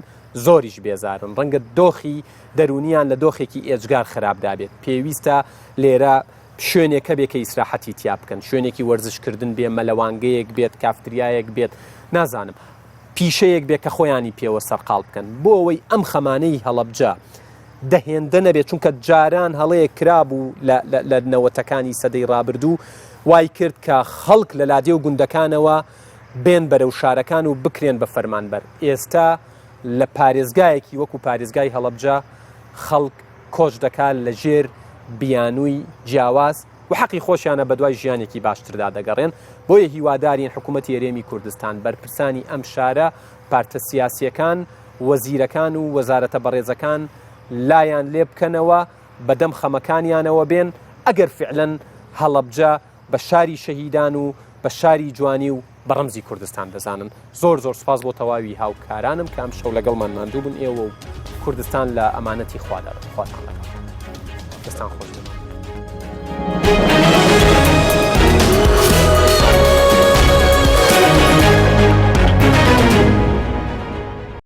زۆریش بێزارن ڕەنگە دۆخی دەرونیان لە دۆخێکی ئێجگار خراپدابێت پێویستە لێرە شوێنێکە بێکە ئیسراحەتی تیا بکەن شوێنێکی وەرزشکردن بێ مەلەوانگەیەک بێت کافتریایەک بێت نازانم پیشەیەک بێت کە خۆیانی پێوە سەرقاڵ بکەن بۆ ئەوەی ئەم خەمانەی هەڵەبجە دەهێندە نەبێت چونکە جاران هەڵەیە کرابوو لە نەوەتەکانی سەدەی ڕابردوو وای کرد کە خەڵک لە لادێ و گوندەکانەوە بێن بەرەو شارەکان و بکرێن بە فەرمانبەر ئێستا لە پارێزگایەکی وەکو پارێزگای هەڵەبجە خەڵک کۆچ دەکات لە ژێر بیانووی جیاواز و حەقی خۆشیانە بە دوای ژیانێکی باشتردا دەگەڕێن بۆیە هیوادارین حکوومەتی هەرێمی کوردستان بەرپرسانی ئەم شارە پارتە سیاسیەکان وەزیرەکان و وەزارەتە بەڕێزەکان لایان لێ بکەنەوە بەدەم خەمەکانیانەوە بێن ئەگەر فعلەن هەڵەبجە بە شاری شەهیدان و بە شاری جوانی و بە ڕەمزی کوردستان دەزانن. زۆر زۆر سوپاس بۆ تەواوی هاوکارانم کە ئەم شەو لەگەڵمان ماندوو بن ئێوە و کوردستان لە ئەمانەتی خواتان لەگەڵ دەستان خۆش بن.